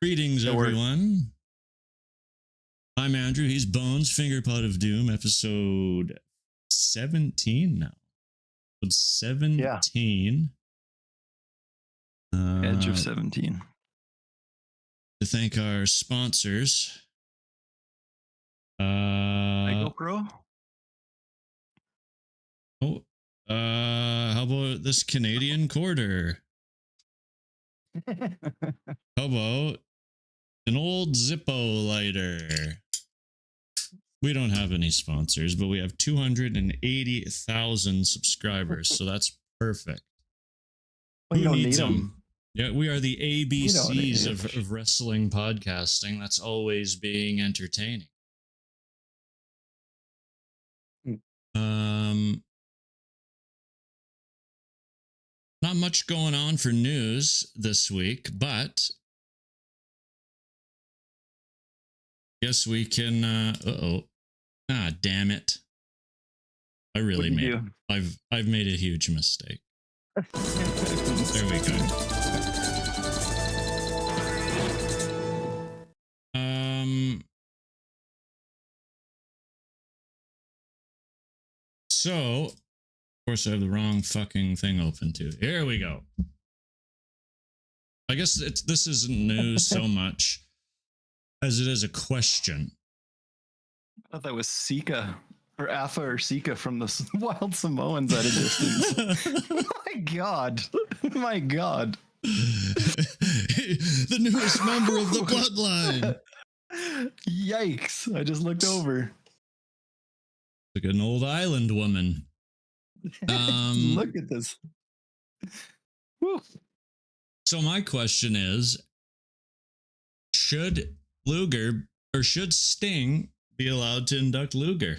Greetings, everyone. I'm Andrew. He's Bones. Fingerpod of Doom, episode 17 now. Episode 17. Edge of 17. To thank our sponsors. GoPro? Oh, how about this Canadian quarter? How about an old Zippo lighter? We don't have any sponsors, but we have 280,000 subscribers, so that's perfect. Well, you don't need them. Yeah, we are the ABCs of wrestling podcasting. That's always being entertaining. Not much going on for news this week, but guess we can damn it. I really I've made a huge mistake. There we go. So, of course, I have the wrong fucking thing open too. Here we go. I guess this isn't news so much as it is a question. I thought that was Sika or Afa or Sika from the Wild Samoans at a distance. My God. The newest member of the bloodline. Yikes. I just looked over. Like an old island woman. Look at this. Woo. So my question is, should Luger or should Sting be allowed to induct Luger?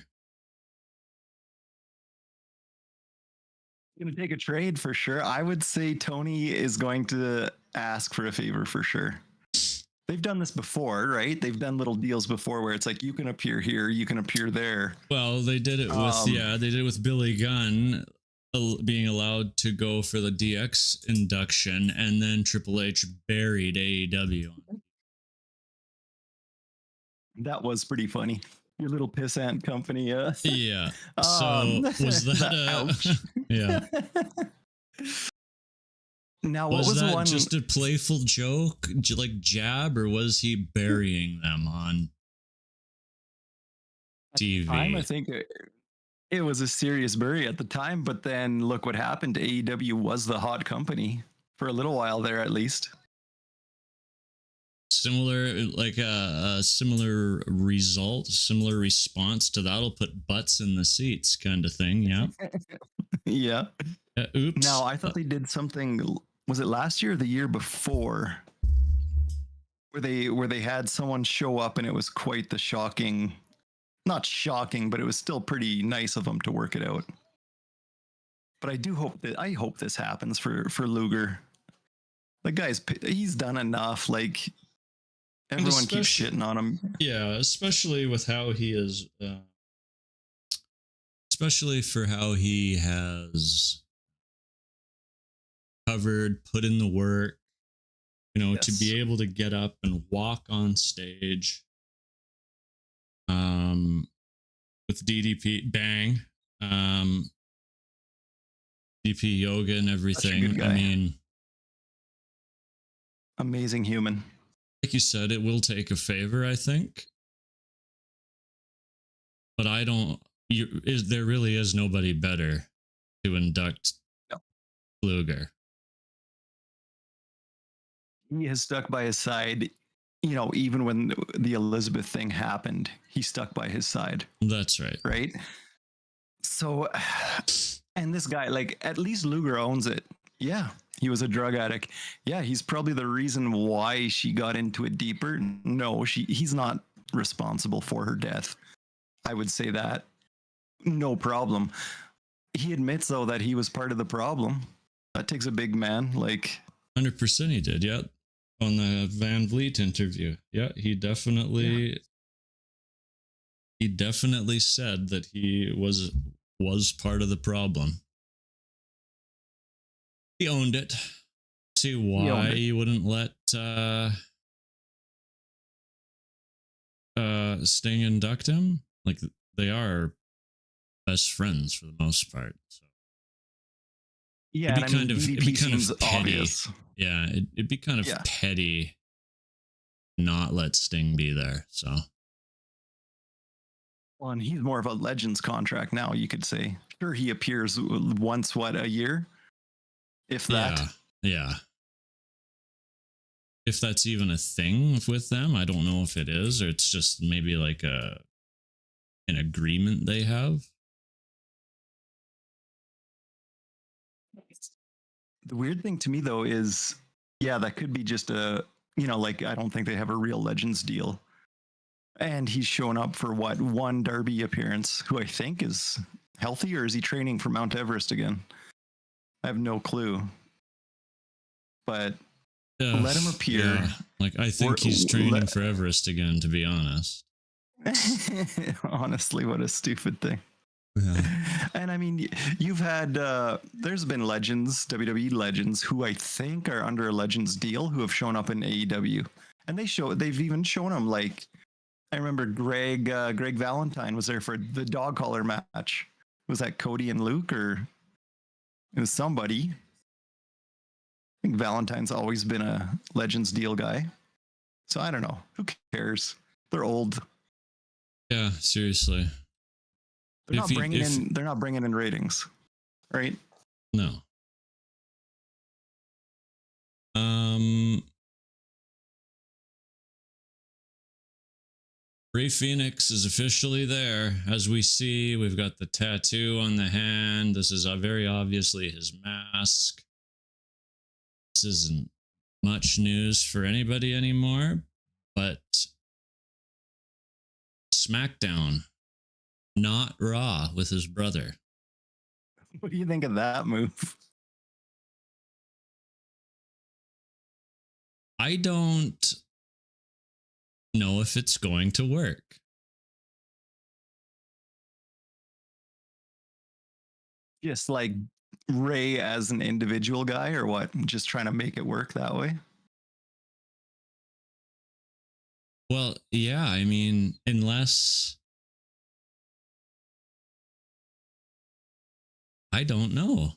Going to take a trade for sure. I would say Tony is going to ask for a favor for sure. They've done this before, right? They've done little deals before where it's like, you can appear here, you can appear there. Well, they did it with, they did it with Billy Gunn being allowed to go for the DX induction, and then Triple H buried AEW. That was pretty funny. Your little pissant company. Yeah. So was that yeah. Now, what was that the one? Just a playful joke, like jab, or was he burying them on TV? I think it was a serious bury at the time, but then look what happened. AEW was the hot company for a little while there, at least. Similar, like a similar result, similar response to that'll put butts in the seats kind of thing. Yeah. Yeah. Oops. Now, I thought they did something. Was it last year or the year before? Where they had someone show up and it was quite the shocking, not shocking, but it was still pretty nice of them to work it out. But I hope this happens for Luger. The he's done enough. Like, everyone keeps shitting on him. Yeah, especially with how he is, especially for how he has covered, put in the work, to be able to get up and walk on stage with DDP Bang, DP Yoga and everything. I mean, amazing human. Like you said, it will take a favor, I think. But there really is nobody better to induct Luger. He has stuck by his side, even when the Elizabeth thing happened, he stuck by his side. That's right. Right? So, and this guy, like, at least Luger owns it. Yeah, he was a drug addict. Yeah, he's probably the reason why she got into it deeper. No, he's not responsible for her death. I would say that. No problem. He admits, though, that he was part of the problem. That takes a big man. Like, 100% he did, yeah. On the Van Vliet interview. Yeah, he definitely said that he was part of the problem. He owned it. See why he wouldn't let Sting induct him? Like they are best friends for the most part. So Yeah, and I mean, DDP it'd be kind seems of petty. obvious. Yeah, it'd be kind of petty not let Sting be there. So well, and he's more of a Legends contract now, you could say. Sure, he appears once, a year? If that. Yeah. If that's even a thing with them, I don't know if it is, or it's just maybe like an agreement they have. The weird thing to me though is, yeah, that could be just a, like I don't think they have a real Legends deal. And he's shown up for one Derby appearance, who I think is healthy, or is he training for Mount Everest again? I have no clue. But let him appear. Yeah. Like I think he's training for Everest again, to be honest. Honestly, what a stupid thing. Yeah. And I mean, you've had there's been legends, WWE legends, who I think are under a Legends deal, who have shown up in AEW, and they've even shown them. Like I remember Greg Valentine was there for the dog collar match. Was that Cody and Luke, or it was somebody? I think Valentine's always been a Legends deal guy, so I don't know. Who cares? They're old. Yeah, seriously. They're not bringing in ratings, right? No. Rey Fenix is officially there. As we see, we've got the tattoo on the hand. This is very obviously his mask. This isn't much news for anybody anymore, but SmackDown, not Raw, with his brother. What do you think of that move? I don't know if it's going to work. Just like Ray as an individual guy, or what? Just trying to make it work that way? Well, yeah, I mean, unless I don't know.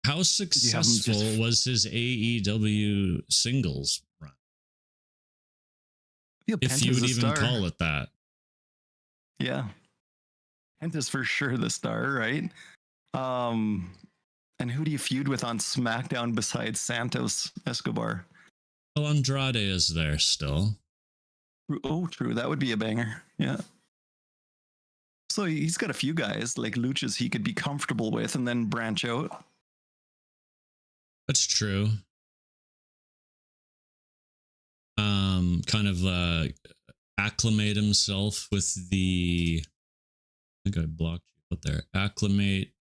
How successful was his AEW singles run? If you would even call it that. Yeah. Penta's for sure the star, right? And who do you feud with on SmackDown besides Santos Escobar? Well, Andrade is there still. Oh, true. That would be a banger. Yeah. So he's got a few guys like luchas he could be comfortable with and then branch out. That's true. Kind of acclimate himself with the. I think I blocked you out there. Acclimate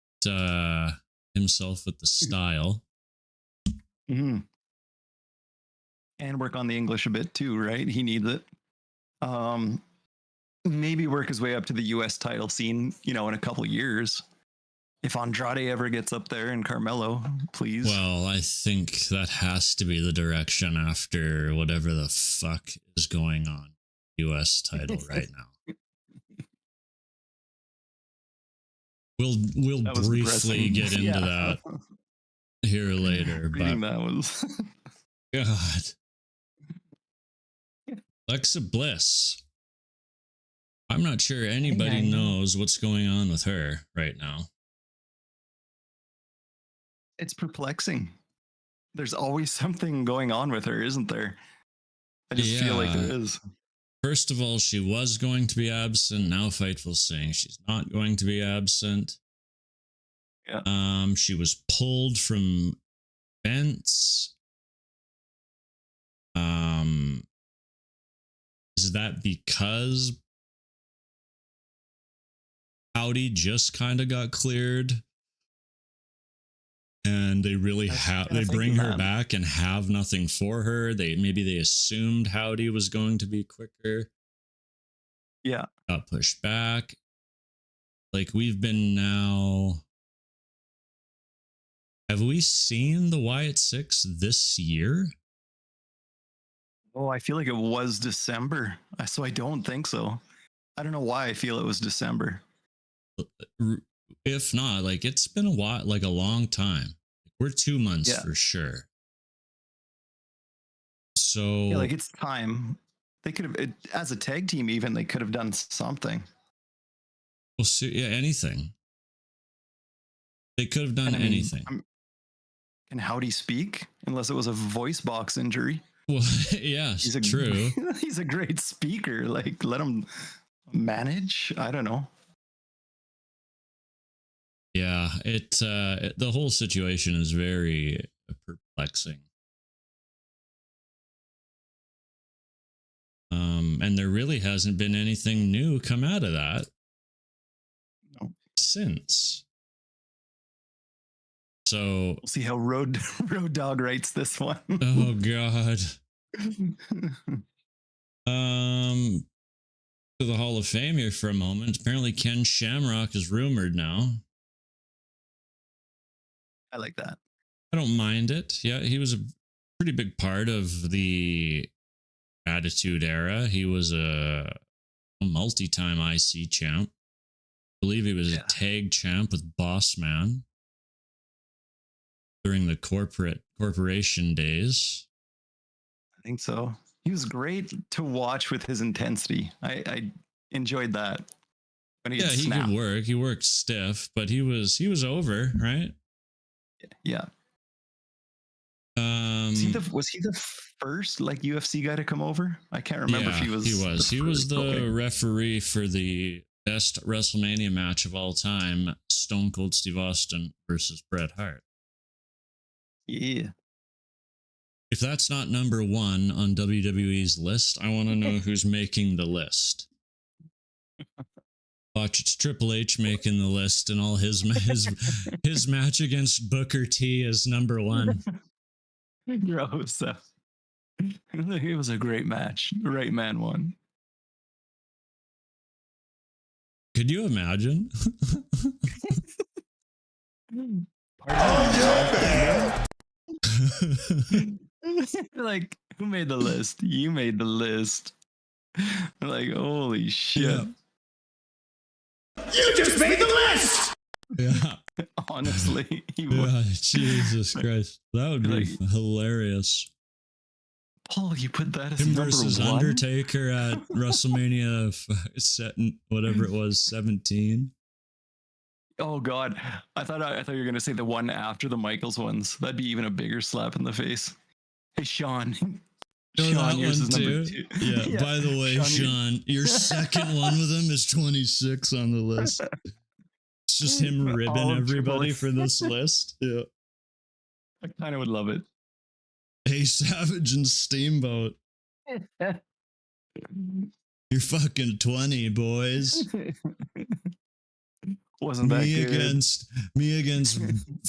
himself with the style. Mm-hmm. And work on the English a bit too, right? He needs it. Maybe work his way up to the US title scene, in a couple years. If Andrade ever gets up there and Carmelo, please. Well, I think that has to be the direction after whatever the fuck is going on US title right now. We'll briefly get into that here later. But that was God. Alexa Bliss. I'm not sure anybody knows what's going on with her right now. It's perplexing. There's always something going on with her, isn't there? I just feel like there is. First of all, she was going to be absent. Now Fightful's saying she's not going to be absent. Yeah. She was pulled from events. Is that because Howdy just kind of got cleared? And they really they bring her back and have nothing for her. Maybe they assumed Howdy was going to be quicker. Yeah. Got pushed back. Like we've been now. Have we seen the Wyatt Six this year? Oh, I feel like it was December. So I don't think so. I don't know why I feel it was December. If not, like it's been a while, like a long time. We're 2 months Yeah. for sure. So Yeah, like it's time. They could have, as a tag team, even they could have done something. we'll see. Yeah, anything. They could have done And I mean, anything. can Howdy speak unless it was a voice box injury? Well, yes, He's true. He's a great speaker. Like, let him manage. I don't know. Yeah, the whole situation is very perplexing. And there really hasn't been anything new come out of that since. So we'll see how Road Dogg writes this one. Oh God. To the Hall of Fame here for a moment. Apparently Ken Shamrock is rumored now. I like that. I don't mind it. Yeah, he was a pretty big part of the Attitude Era. He was a multi-time IC champ. I believe he was a tag champ with Boss Man during the corporation days. I think so. He was great to watch with his intensity. I enjoyed that. When he could work. He worked stiff, but he was over, right? Yeah. Was he the first like UFC guy to come over? I can't remember if he was. He was the referee for the best WrestleMania match of all time, Stone Cold Steve Austin versus Bret Hart. Yeah. If that's not number one on WWE's list, I want to know who's making the list. Watch, it's Triple H making the list, and all his match against Booker T is number one. Gross. It was a great match. The right man won. Could you imagine? Like, who made the list? You made the list. Like, holy shit. Yeah. You just made the list! Yeah. Honestly. Jesus Christ. That would be hilarious. Paul, you put that as him number versus one? Undertaker at WrestleMania whatever it was, 17. Oh God. I thought you were gonna say the one after the Michaels ones. That'd be even a bigger slap in the face. Hey Sean. Sean, yours is number 2. Yeah. By the way, Sean, your second one with him is 26 on the list. It's just him ribbing everybody for this list. Yeah. I kind of would love it. Hey, Savage and Steamboat. You're fucking 20, boys. Wasn't that good? Me against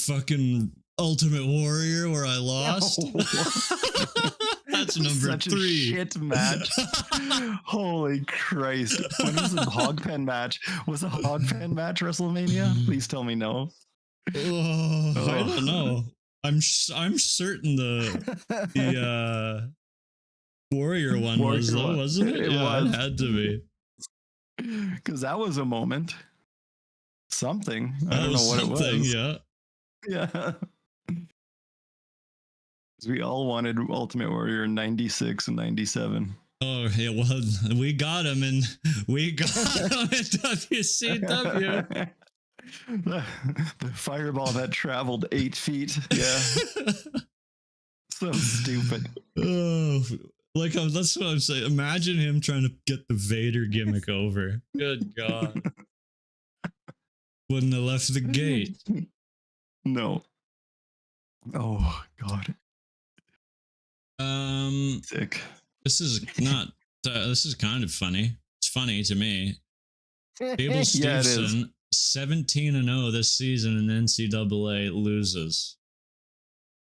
fucking Ultimate Warrior, where I lost. That's number Such 3. A shit match. Holy Christ! When was the Hogpen match? Was a Hogpen match WrestleMania? Please tell me no. I don't know. I'm certain the Warrior one was though, wasn't it? It was. It had to be. Because that was a moment. Something. I don't know what it was. Yeah. Yeah. We all wanted Ultimate Warrior in 96 and 97. Oh, yeah, well, we got him in WCW. The fireball that traveled 8 feet. Yeah. So stupid. Oh, that's what I'm saying. Imagine him trying to get the Vader gimmick over. Good God. Wouldn't have left the gate. No. Oh, God. Sick. This is kind of funny. It's funny to me. Abel Stevenson, 17-0 this season in NCAA, loses.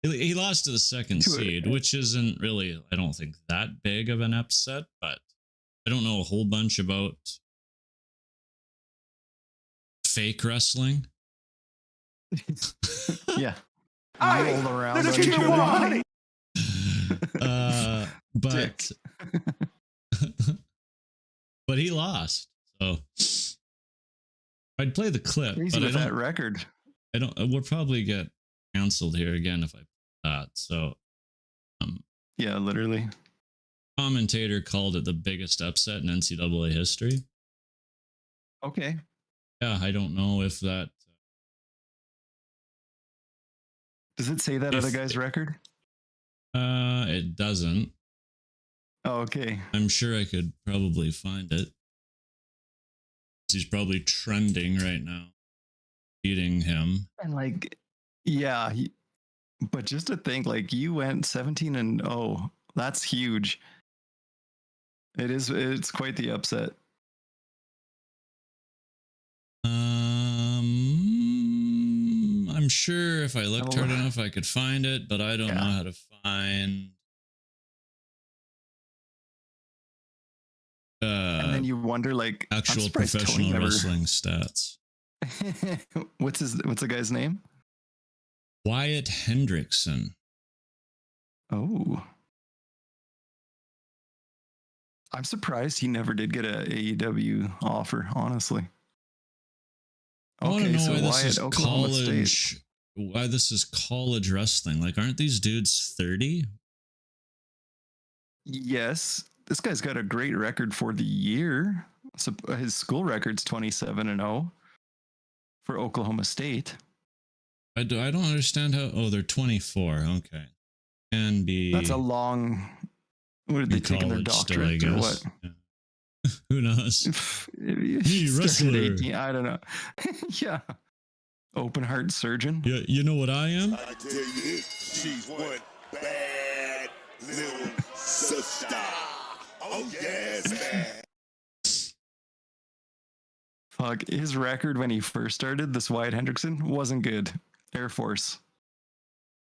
He lost to the second seed, which isn't really, I don't think, that big of an upset, but I don't know a whole bunch about fake wrestling. Yeah. Rolled around on each other. But but he lost. So I'd play the clip, Crazy but with that record. I don't. We'll probably get canceled here again if I play that. So, yeah, literally. Commentator called it the biggest upset in NCAA history. Okay. Yeah, I don't know if that. Does it say that other guy's record? It doesn't. Oh, okay. I'm sure I could probably find it. He's probably trending right now, beating him. And like, yeah, but just to think, like, you went 17-0. That's huge. It is. It's quite the upset. I'm sure if I looked hard enough, I could find it, but I don't know how to find. And then you wonder, like, actual professional wrestling stats. What's the guy's name? Wyatt Hendrickson. Oh, I'm surprised he never did get a AEW offer, honestly. Okay, so Wyatt, Oklahoma State. Why this is college wrestling? Like, aren't these dudes 30? Yes, this guy's got a great record for the year. So his school record's 27-0 for Oklahoma State. I don't understand how. Oh, they're 24. Okay, can be. That's a long. What are they taking their doctorate still, or what? Yeah. Who knows? Me, wrestler. 18, I don't know. Yeah. Open heart surgeon. Yeah, you know what I am? I tell you this, she's one bad little sister. Oh yes, man. Fuck, his record when he first started, this Wyatt Hendrickson, wasn't good. Air Force.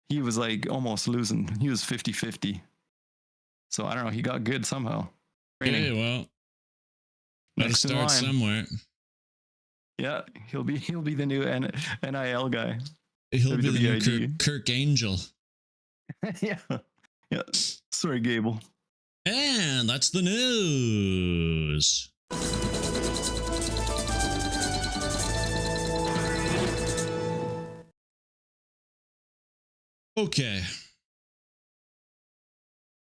He was like almost losing. He was 50-50. So I don't know. He got good somehow. Training. Okay, well, gotta start somewhere. Yeah, he'll be the new NIL guy. He'll be the new Kirk Angel. Yeah. Sorry, Gable. And that's the news. Okay.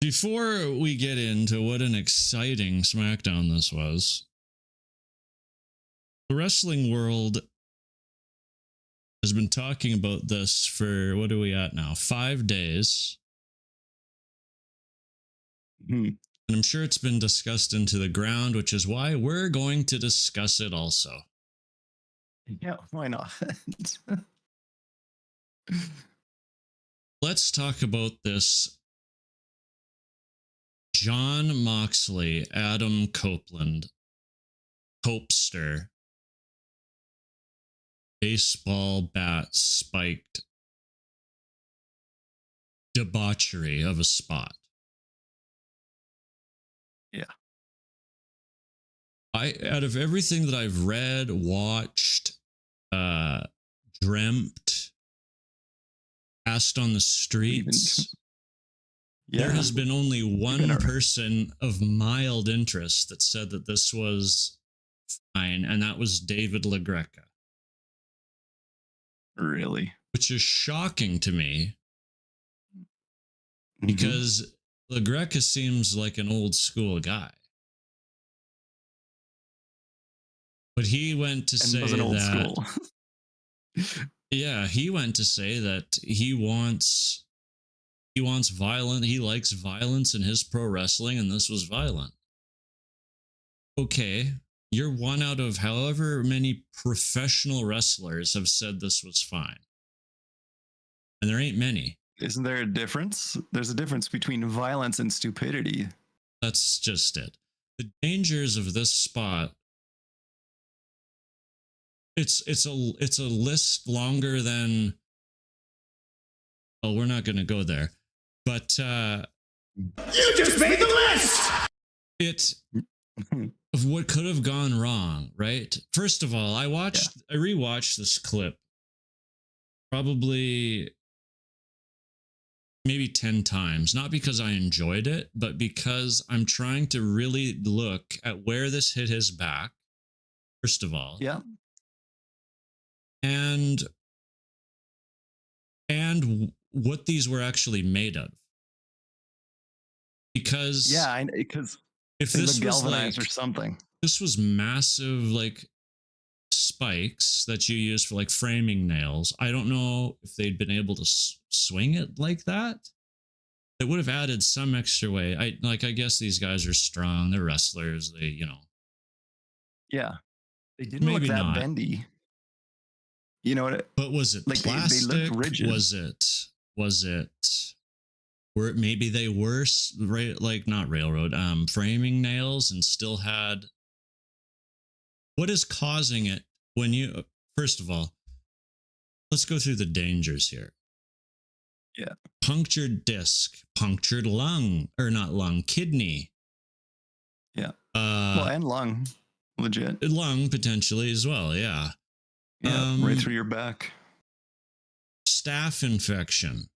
Before we get into what an exciting SmackDown this was, the wrestling world has been talking about this for, what are we at now? 5 days. Mm-hmm. And I'm sure it's been discussed into the ground, which is why we're going to discuss it also. Yeah, why not? Let's talk about this John Moxley, Adam Copeland, Copester, baseball bat spiked debauchery of a spot. Yeah. Out of everything that I've read, watched, dreamt, asked on the streets, there has been only one person of mild interest that said that this was fine, and that was David LaGreca. Really? Which is shocking to me, because LaGreca seems like an old school guy. But he went to say that... Yeah, he went to say that he wants violent. He likes violence in his pro wrestling, and this was violent. Okay, you're one out of however many professional wrestlers have said this was fine. And there ain't many. Isn't there a difference? There's a difference between violence and stupidity. That's just it. The dangers of this spot, it's a list longer than... Oh, we're not going to go there. But you just made the list. It of what could have gone wrong, right? First of all, I rewatched this clip probably maybe 10 times, not because I enjoyed it, but because I'm trying to really look at where this hit his back, first of all. Yeah. And what these were actually made of. Because Yeah, because if they this look was galvanized like or something. this was massive like spikes that you use for like framing nails, I don't know if they'd been able to swing it like that. It would have added some extra weight. I guess these guys are strong, they're wrestlers, they, you know. Yeah. They didn't Maybe look that not. bendy. You know what? But was it Like plastic? they looked rigid. Was it where maybe they were like not railroad framing nails and still had, what is causing it when you, first of all, let's go through the dangers here. Yeah. Punctured disc, punctured lung, or not lung, kidney. Yeah. Well, and lung, legit. Lung potentially as well, yeah. Yeah, right through your back. Staph infection.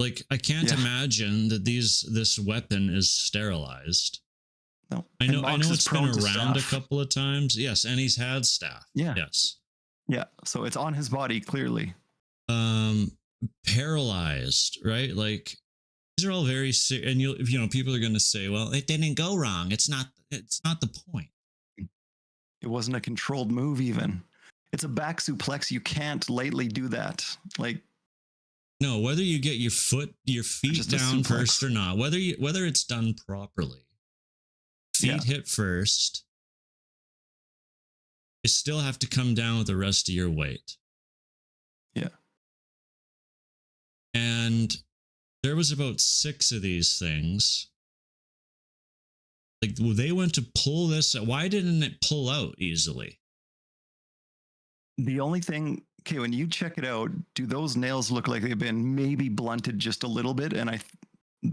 Like, I can't imagine that this weapon is sterilized. No, I know it's been around a couple of times. Yes, and he's had staph. Yeah. Yes. Yeah. So it's on his body clearly. Paralyzed, right? Like, these are all very and you know, people are going to say, well, it didn't go wrong. It's not the point. It wasn't a controlled move even. It's a back suplex. You can't lightly do that. Like, no, whether you get your feet down first or not, whether it's done properly, feet hit first, you still have to come down with the rest of your weight. Yeah. And there was about 6 of these things. Like, they went to pull this. Why didn't it pull out easily? The only thing, okay, when you check it out, do those nails look like they've been maybe blunted just a little bit? And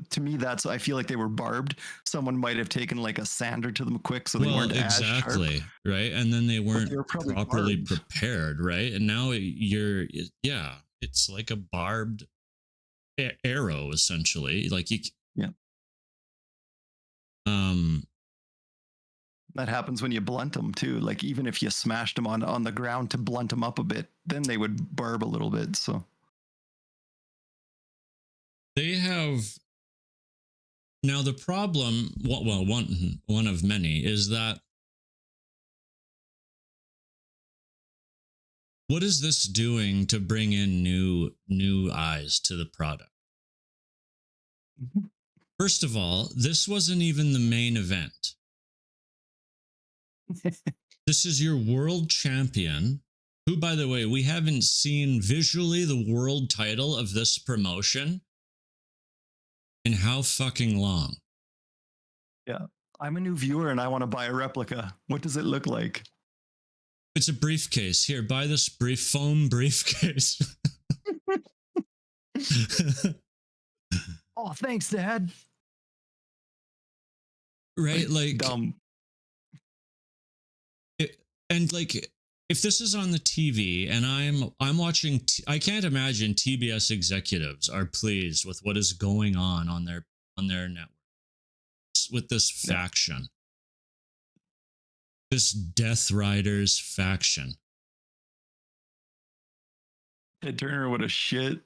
to me, I feel like they were barbed. Someone might have taken like a sander to them quick, so they weren't as sharp. Right. And then they weren't properly barbed. Prepared, right? And now it's like a barbed arrow essentially. Like you, that happens when you blunt them too. Like even if you smashed them on the ground to blunt them up a bit, then they would barb a little bit. So they have now the problem. Well, one of many is that what is this doing to bring in new eyes to the product? First of all, this wasn't even the main event. This is your world champion, who, by the way, we haven't seen visually the world title of this promotion in how fucking long? Yeah. I'm a new viewer and I want to buy a replica. What does it look like? It's a briefcase. Here, buy this foam briefcase. Oh, thanks, Dad. Right? Like, dumb. And like, if this is on the TV and I'm watching, I can't imagine TBS executives are pleased with what is going on their network with this faction, this Death Riders faction. Ted Turner would have shit.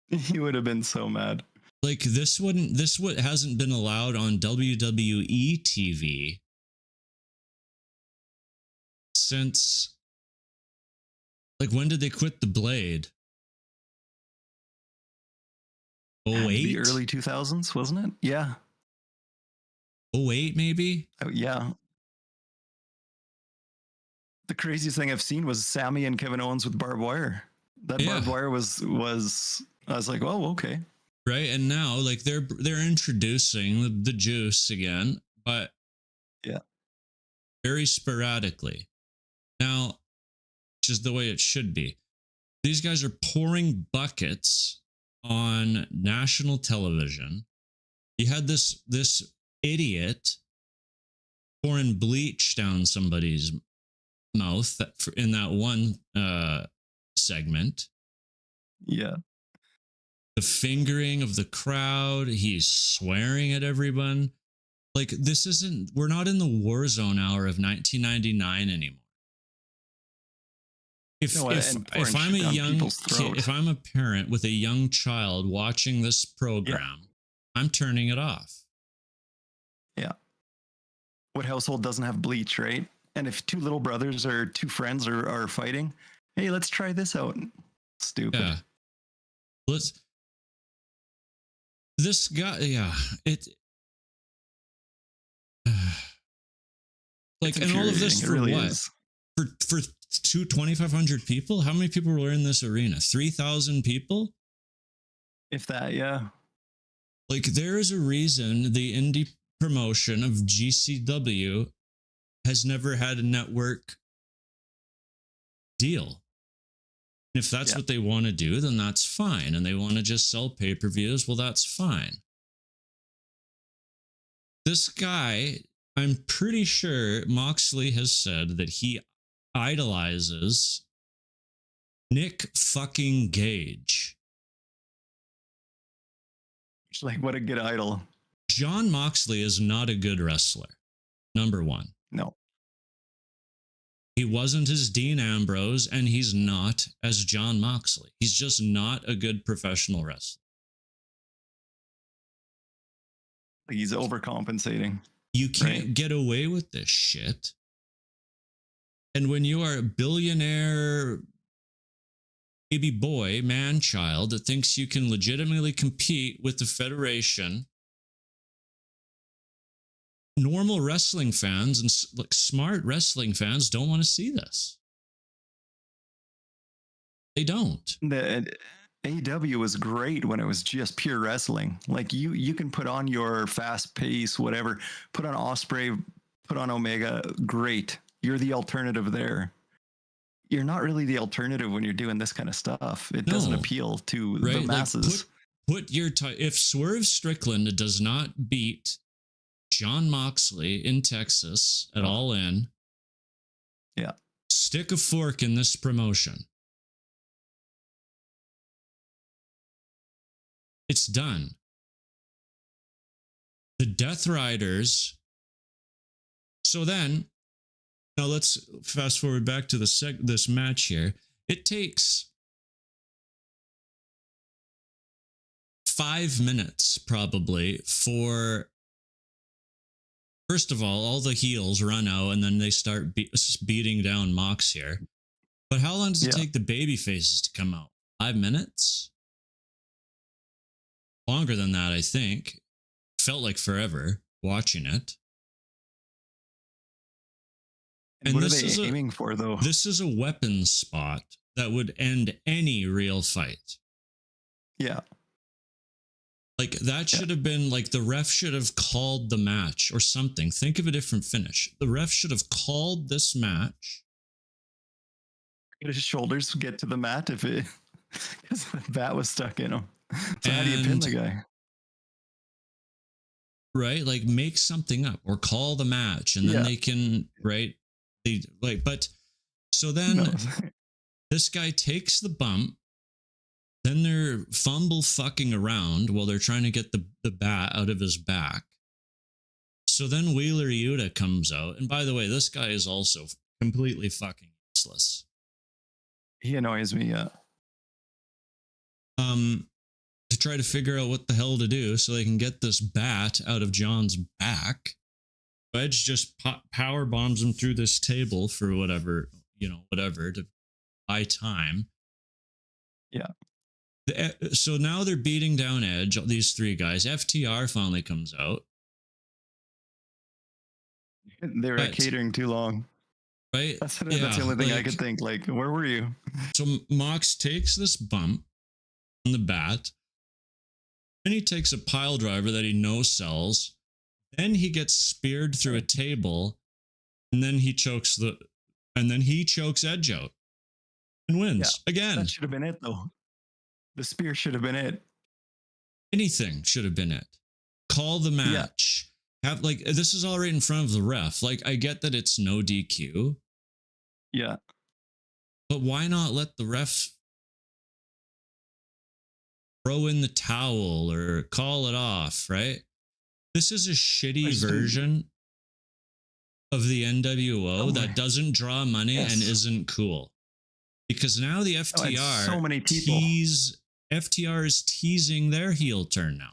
He would have been so mad. Like this hasn't been allowed on WWE TV since, like, when did they quit the Blade? 08? The early 2000s, wasn't it? Yeah. 08 maybe? Oh, yeah. The craziest thing I've seen was Sammy and Kevin Owens with barbed wire. That barbed wire was I was like, oh, okay. Right. And now, like, they're introducing the juice again, but very sporadically. Now, which is the way it should be. These guys are pouring buckets on national television. You had this idiot pouring bleach down somebody's mouth in that one segment. Yeah. the fingering of the crowd. He's swearing at everyone. Like, this isn't, we're not in the war zone hour of 1999 anymore. If I'm a young kid, if I'm a parent with a young child watching this program, I'm turning it off. Yeah. What household doesn't have bleach, right? And if two little brothers or two friends are fighting, hey, let's try this out. Stupid. Yeah. This guy, like, and all of this for really what? Is. For 2,500 people? How many people were in this arena? 3,000 people? If that, yeah. Like, there is a reason the indie promotion of GCW has never had a network deal. And if that's what they want to do, then that's fine. And they want to just sell pay-per-views, well, that's fine. This guy, I'm pretty sure Moxley has said that he idolizes Nick fucking Gage. It's like, what a good idol. John Moxley is not a good wrestler. Number one. No. He wasn't as Dean Ambrose, and he's not as John Moxley. He's just not a good professional wrestler. He's overcompensating. You can't get away with this shit. And when you are a billionaire baby boy, man child, that thinks you can legitimately compete with the Federation, normal wrestling fans and like smart wrestling fans don't want to see this. They don't. The AEW was great when it was just pure wrestling. Like you can put on your fast pace, whatever, put on Osprey, put on Omega. Great. You're the alternative there. You're not really the alternative when you're doing this kind of stuff. It doesn't appeal to the masses. Like put your if Swerve Strickland does not beat John Moxley in Texas at All In, stick a fork in this promotion. It's done. The Death Riders. So then, now let's fast forward back to this match here. It takes 5 minutes probably for, first of all the heels run out and then they start beating down Mox here. But how long does it take the baby faces to come out? 5 minutes? Longer than that, I think. Felt like forever watching it. And what are they aiming for, though? This is a weapon spot that would end any real fight. Yeah. Like, that should have been, like, the ref should have called the match or something. Think of a different finish. The ref should have called this match. Could his shoulders get to the mat if it, because the bat was stuck in him. So how do you pin the guy? Right? Like, make something up or call the match and then they can, right? But so then this guy takes the bump, then they're fumble fucking around while they're trying to get the bat out of his back. So then Wheeler Yuta comes out, and by the way, this guy is also completely fucking useless. He annoys me. To try to figure out what the hell to do so they can get this bat out of John's back. Edge just power bombs him through this table for whatever to buy time. Yeah. So now they're beating down Edge, these three guys. FTR finally comes out. They were catering too long. Right? That's the only thing I could think. Like, where were you? So Mox takes this bump on the bat. Then he takes a pile driver that he no-sells. Then he gets speared through a table, and then he chokes Edge out and wins again. That should have been it, though. The spear should have been it. Anything should have been it. Call the match. Have this is all right in front of the ref. Like, I get that it's no DQ. Yeah. But why not let the ref throw in the towel or call it off, right? This is a shitty version of the NWO that doesn't draw money and isn't cool. Because now the FTR so many people. FTR is teasing their heel turn now.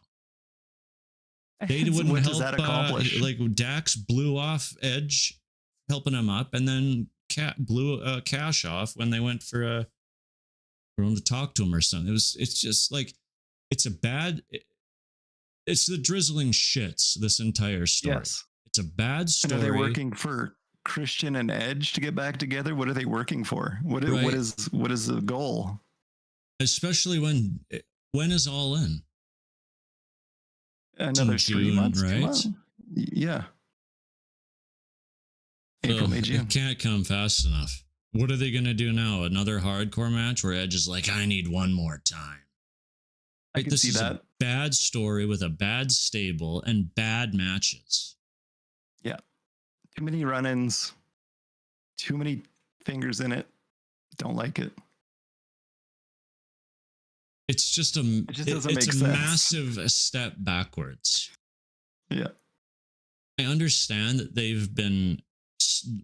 They wouldn't what help. Does that accomplish? Like Dax blew off Edge, helping him up, and then blew Cash off when they went for him to talk to him or something. It's just like it's the drizzling shits. This entire story. Yes. It's a bad story. And are they working for Christian and Edge to get back together? What are they working for? What is the goal? Especially when is All In? Another June, 3 months, right? Yeah. April, May, June. It can't come fast enough. What are they going to do now? Another hardcore match where Edge is like, I need one more time. I can see that. A bad story with a bad stable and bad matches. Yeah. Too many run-ins. Too many fingers in it. Don't like it. It's just a massive step backwards. Yeah. I understand that they've been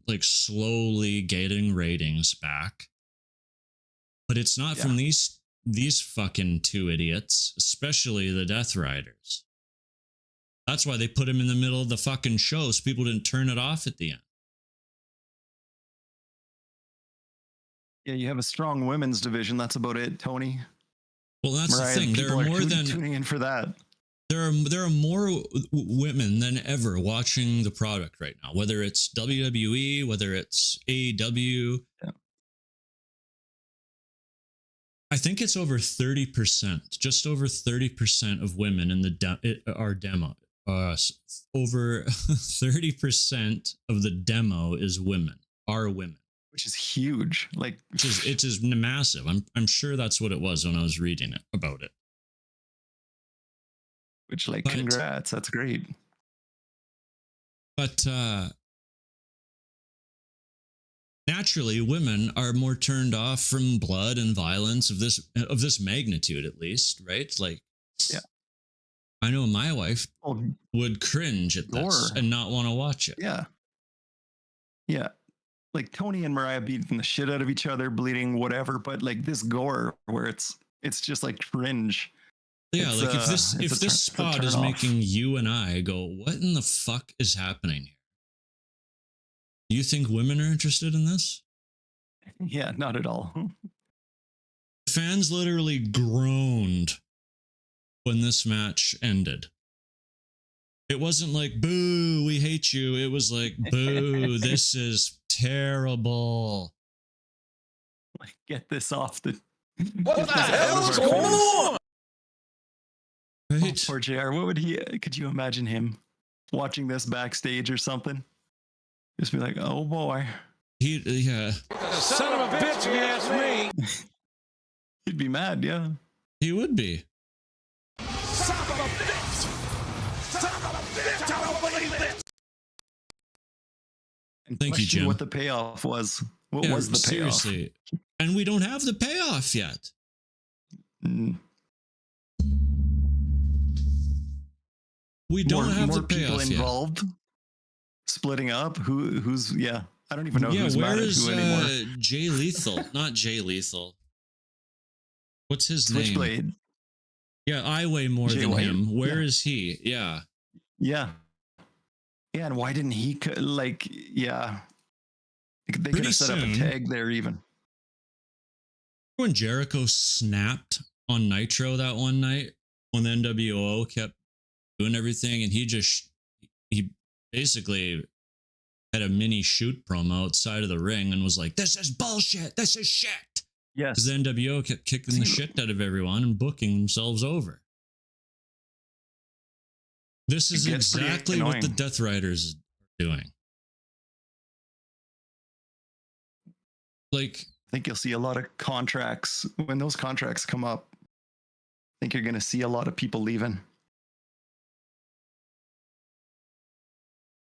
like slowly getting ratings back, but it's not from these fucking two idiots, especially the Death Riders. That's why they put him in the middle of the fucking show so people didn't turn it off at the end. Yeah, you have a strong women's division. That's about it, Tony. Well, that's Mariah, the thing. There are more than tuning in for that. There are more women than ever watching the product right now. Whether it's WWE, whether it's AEW. Yeah. I think it's over 30%. Just over 30% of women in our demo. Over 30% of the demo is women. Are women. Which is huge. Like it is massive. I'm sure that's what it was when I was reading it about it. Which congrats, that's great. But naturally, women are more turned off from blood and violence of this magnitude, at least, right? Like, yeah. I know my wife would cringe at this and not want to watch it. Yeah. Yeah. Like Tony and Mariah beating the shit out of each other, bleeding, whatever. But like this gore where it's just like cringe. Yeah, like if this spot is making you and I go, what in the fuck is happening here? Do you think women are interested in this? Yeah, not at all. Fans literally groaned when this match ended. It wasn't like, boo, we hate you. It was like, boo, this is terrible. Like, get this off the... What the hell is going on? Right? Oh, poor JR. Could you imagine him watching this backstage or something? Just be like, oh boy. Yeah. Son of a bitch, if you ask me. He'd be mad, yeah. He would be. Son of a bitch! Son of a bitch! I don't believe this! And thank you, Jim. What the payoff was. What was the payoff? Seriously. And we don't have the payoff yet. We don't have the payoff people involved. Yet. Splitting up. Who's I don't even know who's mad at who anymore. Jay Lethal? Not Jay Lethal. What's his Switchblade. name? Yeah, I weigh more Jay than White? him. Where is he? Yeah. Yeah. Yeah, and why didn't he they could have set up a tag there even. When Jericho snapped on Nitro that one night when the NWO kept doing everything, and he basically had a mini shoot promo outside of the ring and was like, this is bullshit, this is shit. Yes. Because the NWO kept kicking the shit out of everyone and booking themselves over. This is exactly what the Death Riders are doing. Like, I think you'll see a lot of contracts when those contracts come up. I think you're going to see a lot of people leaving.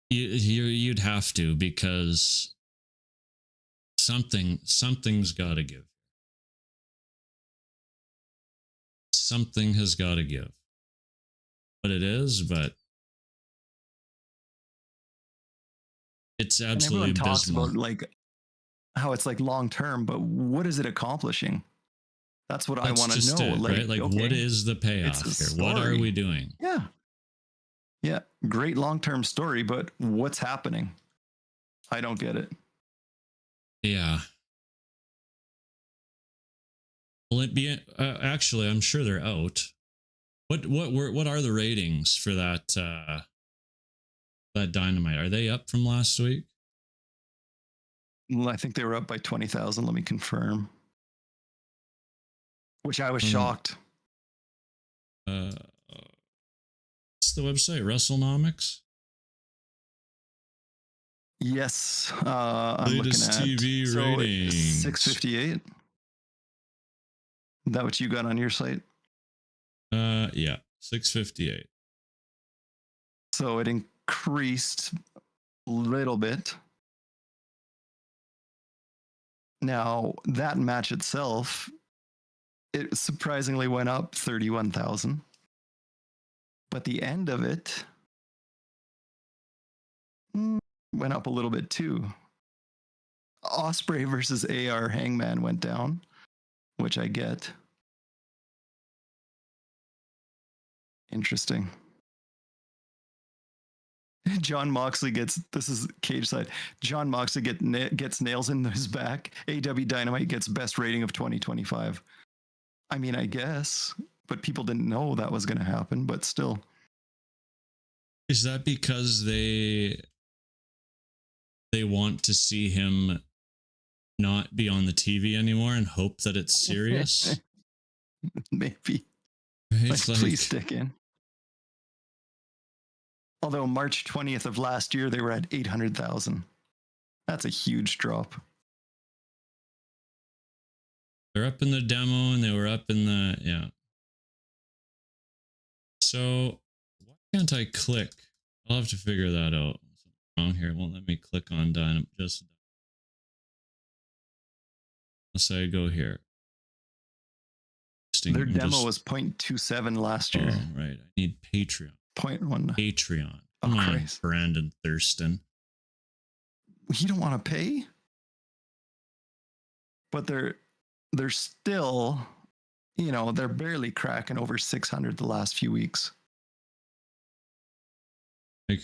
You'd have to, because something's got to give. something has got to give. What it is, but it's And absolutely everyone talks abysmal. about like how it's like long term, but what is it accomplishing? That's what I That's want to just know. it, right? Like, okay, what is the payoff it's a here? What are story. we doing? Yeah. Yeah. Great long term story, but what's happening? I don't get it. Yeah. Will it be? Actually, I'm sure they're out. What are the ratings for that that Dynamite? Are they up from last week? Well, I think they were up by 20,000. Let me confirm. Which I was shocked. What's the website? WrestleNomics? Yes. I'm Latest looking at TV ratings. 658. Is that what you got on your site? Yeah, 658. So it increased a little bit. Now, that match itself, it surprisingly went up 31,000. But the end of it went up a little bit too. Osprey versus AR Hangman went down, which I get. Interesting. John Moxley gets, this is Cage side. John Moxley gets nails in his back. AW Dynamite gets best rating of 2025. I mean, I guess, but people didn't know that was going to happen, but still. Is that because they want to see him not be on the TV anymore and hope that it's serious? Maybe. Right? Like, please stick in. Although March 20th of last year, they were at 800,000. That's a huge drop. They're up in the demo and they were up in the, yeah. So why can't I click? I'll have to figure that out. Something wrong here. It won't let me click on Dynamite. Just unless I go here. Their demo was 0.27 last year. Oh, right. I need Patreon. 0.1. Patreon. Oh, Come on, Christ. Brandon Thurston. You don't want to pay? But they're still, you know, they're barely cracking over 600 the last few weeks. Like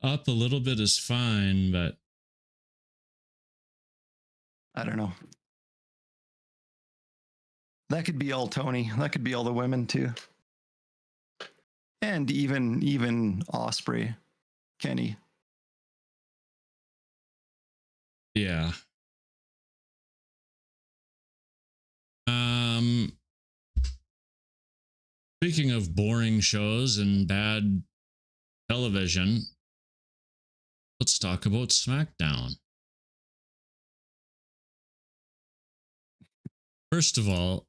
up a little bit is fine, but I don't know. That could be all Tony. That could be all the women too. And even Osprey, Kenny. yeah. Speaking of boring shows and bad television, let's talk about SmackDown. First of all,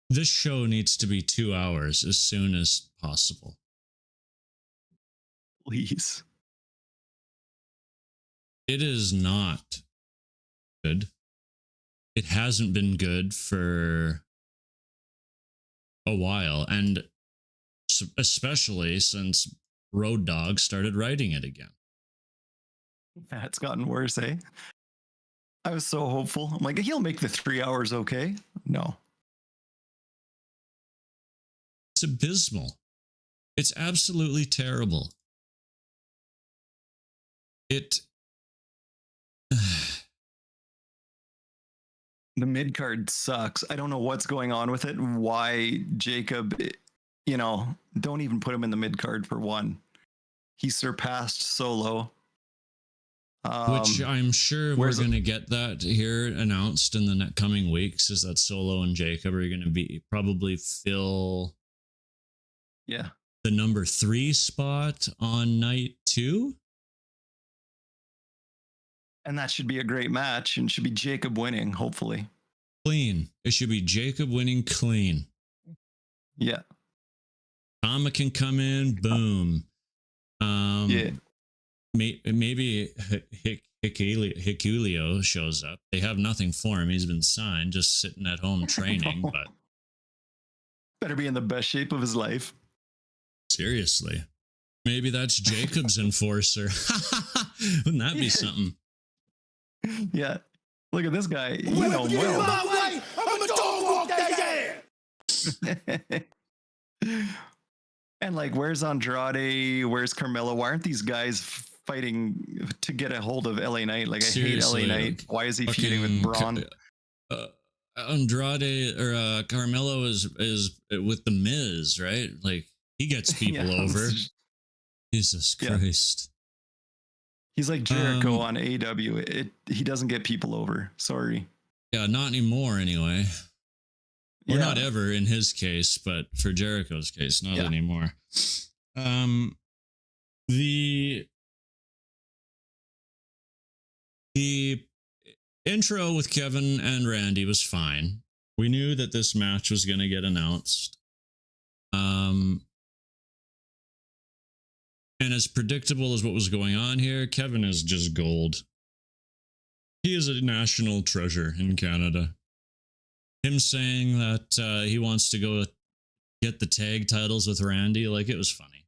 this show needs to be 2 hours as soon as possible. Please. It is not good. It hasn't been good for a while, and especially since Road Dogg started writing it again. It's gotten worse, eh? I was so hopeful. I'm like, he'll make the 3 hours okay. No. It's abysmal. It's absolutely terrible. It The mid card sucks. I don't know what's going on with it. Why Jacob, you know, don't even put him in the mid card for one. He surpassed Solo. Which I'm sure we're going to get that here announced in the coming weeks, is that Solo and Jacob are going to be probably fill the number 3 spot on night 2. And that should be a great match and should be Jacob winning, hopefully. Clean. It should be Jacob winning clean. Yeah. Tama can come in, boom. Yeah. Maybe Hikuleo shows up. They have nothing for him. He's been signed, just sitting at home training. But better be in the best shape of his life. seriously, maybe that's Jacob's enforcer. Wouldn't that be something? Yeah. Look at this guy. You Well, know if you get in well. my way, I'm a dog walk that ass. And like, where's Andrade? Where's Carmelo? Why aren't these guys fighting to get a hold of LA Knight? Like, I Seriously, hate LA Knight. Why is he fucking feuding with Braun? Andrade or Carmelo is with the Miz, right? Like, he gets people Yeah, over. Jesus Yeah. Christ. He's like Jericho on AW. He doesn't get people over. Sorry. Yeah, not anymore anyway. Or Yeah. not ever in his case, but for Jericho's case, not Yeah. anymore. The intro with Kevin and Randy was fine. We knew that this match was going to get announced. And as predictable as what was going on here, Kevin is just gold. He is a national treasure in Canada. Him saying that he wants to go get the tag titles with Randy, like, it was funny.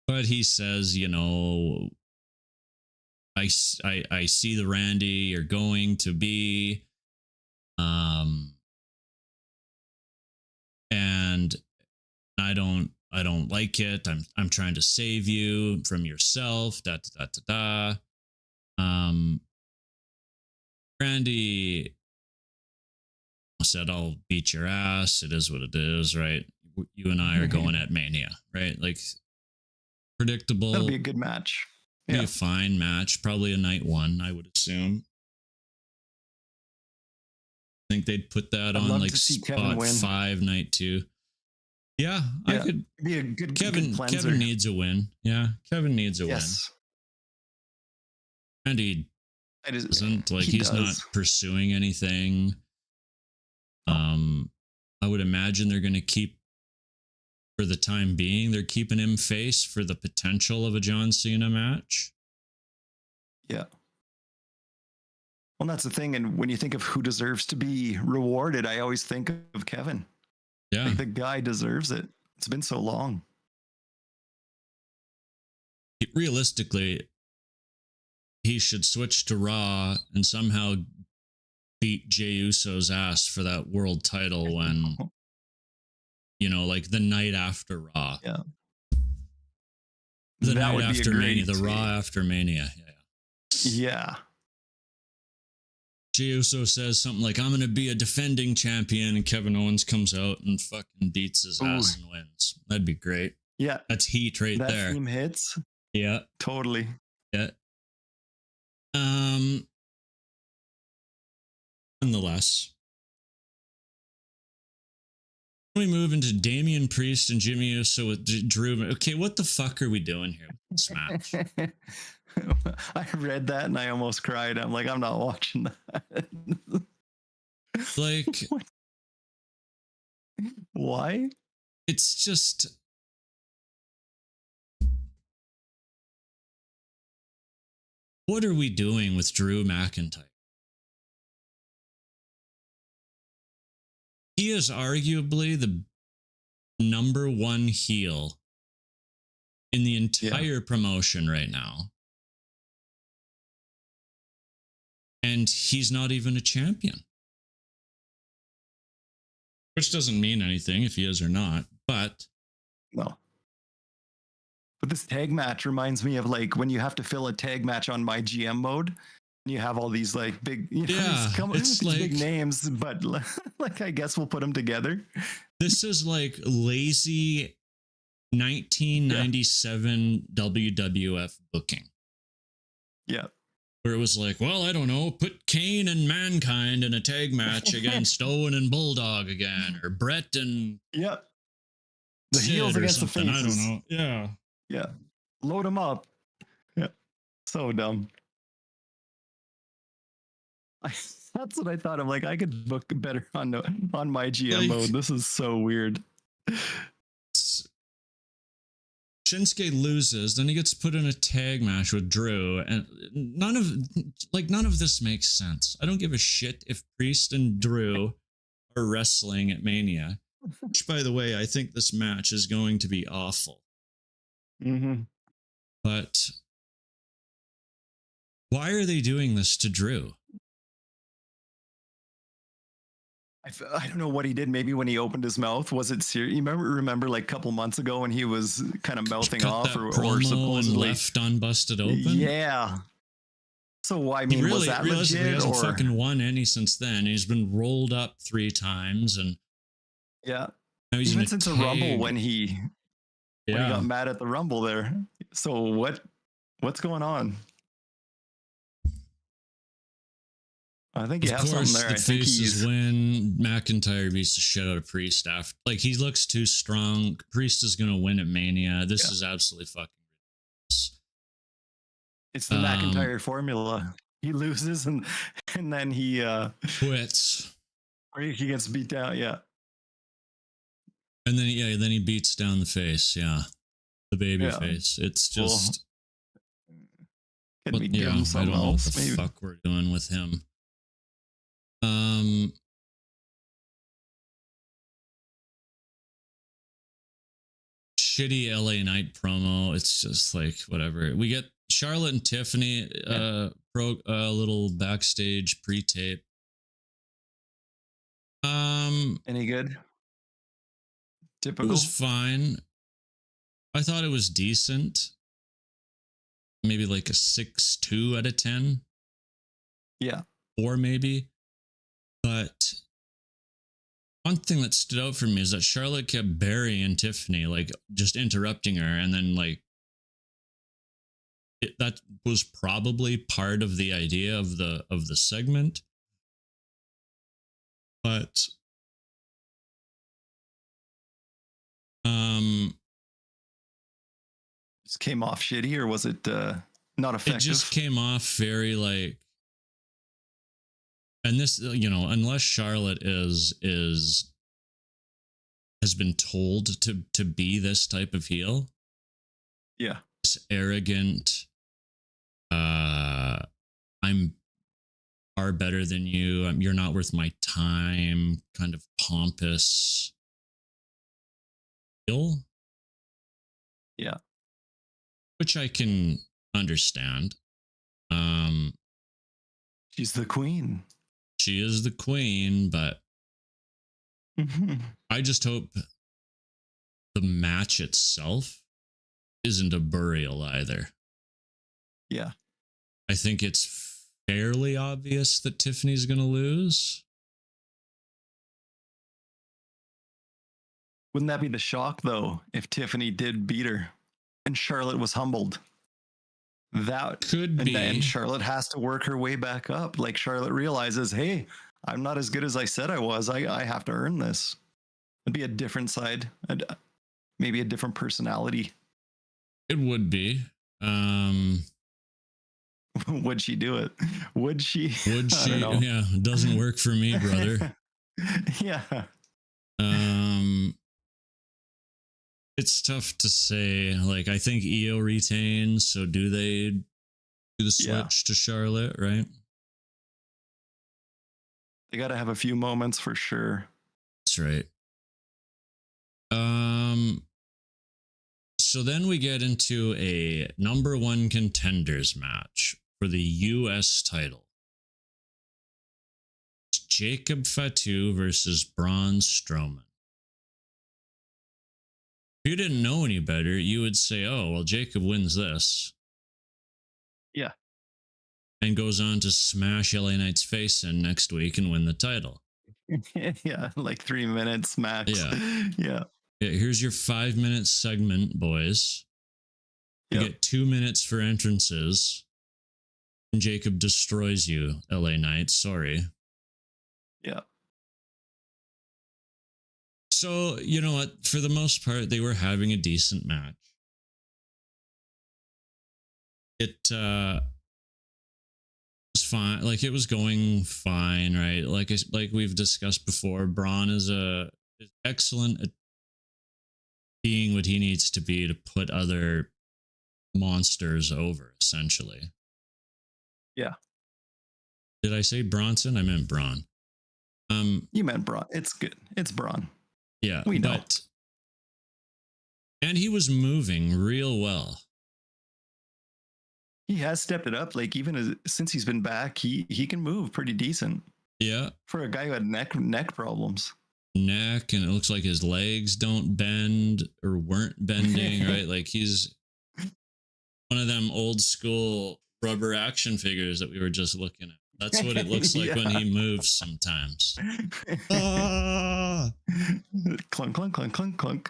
But he says, you know, I see the Randy you're going to be, and I don't like it. I'm trying to save you from yourself. Randy said, I'll beat your ass. It is what it is, right? You and I are going at Mania, right? Like, predictable. That'll be a good match. Be Yeah. a fine match. Probably a night one, I would assume. I think they'd put that I'd on love like to see Kevin spot win. 5, night 2. Yeah, I Yeah. could. Be a good Kevin needs a win. Yeah, Kevin needs a Yes. win. And he It is. doesn't, like, he he's not does. pursuing anything. I would imagine they're going to keep, for the time being, they're keeping him face for the potential of a John Cena match. Yeah. Well, that's the thing. And when you think of who deserves to be rewarded, I always think of Kevin. Yeah. Like, the guy deserves it. It's been so long. Realistically, he should switch to Raw and somehow beat Jey Uso's ass for that world title when, you know, like the night after Raw. Yeah. The That night would be a after Mania, great the Raw tweet. after Mania. Yeah. Yeah. Jey Uso says something like, I'm going to be a defending champion, and Kevin Owens comes out and fucking beats his ass and wins. That'd be great. Yeah. That's heat right That there. theme hits. Yeah. Totally. Yeah. Nonetheless, we move into Damian Priest and Jimmy Uso with Drew. Okay, what the fuck are we doing here with this match? I read that and I almost cried. I'm like, I'm not watching that. Like, What? Why? it's just, what are we doing with Drew McIntyre? He is arguably the number one heel in the entire promotion right now. And he's not even a champion. Which doesn't mean anything if he is or not, but No. But this tag match reminds me of like when you have to fill a tag match on my GM mode. And you have all these like big, you know, Yeah, it's these big like- names, but like I guess we'll put them together. this is like lazy 1997 WWF booking. Yeah. Where it was like, well, I don't know, put Kane and Mankind in a tag match against Owen and Bulldog again, or Brett and Yeah. The Sid heels or against the something. faces. I don't know. Yeah. Yeah. Load them up. Yeah. So dumb. That's what I thought. I'm like, I could book better on my GM Like- mode. This is so weird. Shinsuke loses, then he gets put in a tag match with Drew, and none of this makes sense. I don't give a shit if Priest and Drew are wrestling at Mania. Which, by the way, I think this match is going to be awful. Mm-hmm. But why are they doing this to Drew? I don't know what he did. Maybe when he opened his mouth, was it serious? You remember like a couple months ago when he was kind of mouthing off, or supposedly and left unbusted open? Yeah. So I mean, was that legit? He hasn't fucking won any since then. He's been rolled up 3 times, and yeah, now he's even since a Rumble when he got mad at the Rumble there. So what's going on? I think you have something there. The faces win. McIntyre beats the shit out of Priest after. Like, he looks too strong. Priest is going to win at Mania. This is absolutely fucking ridiculous. It's the McIntyre formula. He loses and then he quits. Or he gets beat down, yeah. And then he beats down the face, the baby face. It's just I don't know what the fuck we're doing with him. Shitty LA Knight promo. It's just like whatever. We get Charlotte and Tiffany little backstage pre-tape. Any good? Typical. It was fine. I thought it was decent. Maybe like a 6.2 out of 10. Yeah. Or maybe. But one thing that stood out for me is that Charlotte kept burying Tiffany, like just interrupting her, and then like that was probably part of the idea of the segment. But just came off shitty, or was it not effective? It just came off very like. And this, unless Charlotte has been told to be this type of heel, this arrogant, I'm far better than you. You're not worth my time. Kind of pompous heel. Yeah, which I can understand. She's the queen. She is the queen, but I just hope the match itself isn't a burial either. Yeah. I think it's fairly obvious that Tiffany's going to lose. Wouldn't that be the shock, though, if Tiffany did beat her and Charlotte was humbled? That could be. And Charlotte has to work her way back up. Like, Charlotte realizes, hey, I'm not as good as I said I was. I have to earn this. It'd be a different side, maybe a different personality. It would be. Would she do it? Would she? Would she? Yeah, it doesn't work for me, brother. Yeah. It's tough to say. Like, I think Io retains, so do they do the switch to Charlotte, right? They got to have a few moments for sure. That's right. So then we get into a number 1 contenders match for the US title. It's Jacob Fatu versus Braun Strowman. If you didn't know any better, you would say, oh, well, Jacob wins this. Yeah. And goes on to smash LA Knight's face in next week and win the title. Yeah, like 3 minutes max. Yeah. Here's your 5-minute segment, boys. You get 2 minutes for entrances. And Jacob destroys you, LA Knight. Sorry. Yeah. So, you know what? For the most part, they were having a decent match. It was fine. Like, it was going fine, right? Like we've discussed before, Braun is excellent at being what he needs to be to put other monsters over, essentially. Yeah. Did I say Bronson? I meant Braun. You meant Braun. It's good. It's Braun. Yeah, We know. And he was moving real well. He has stepped it up. Like even since he's been back, he can move pretty decent. Yeah. For a guy who had neck problems. Neck, and it looks like his legs don't bend or weren't bending, right? Like he's one of them old school rubber action figures that we were just looking at. That's what it looks like when he moves sometimes. Clunk, clunk, clunk, clunk, clunk.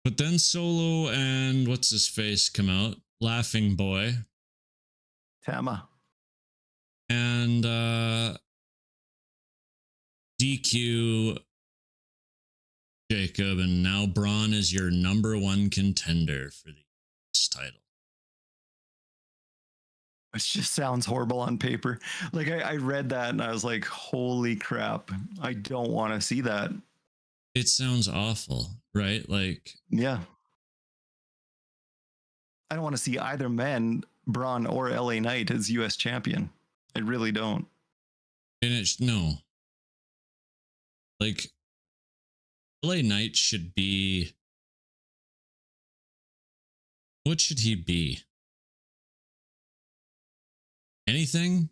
But then Solo and what's his face come out, Laughing Boy. Tama. And DQ Jacob, and now Braun is your number one contender for the title. It just sounds horrible on paper. Like I read that and I was like, holy crap. I don't want to see that. It sounds awful, right? Like, yeah. I don't want to see either man, Braun or LA Knight, as US champion. I really don't. And it's no. Like, LA Knight should be. What should he be? Anything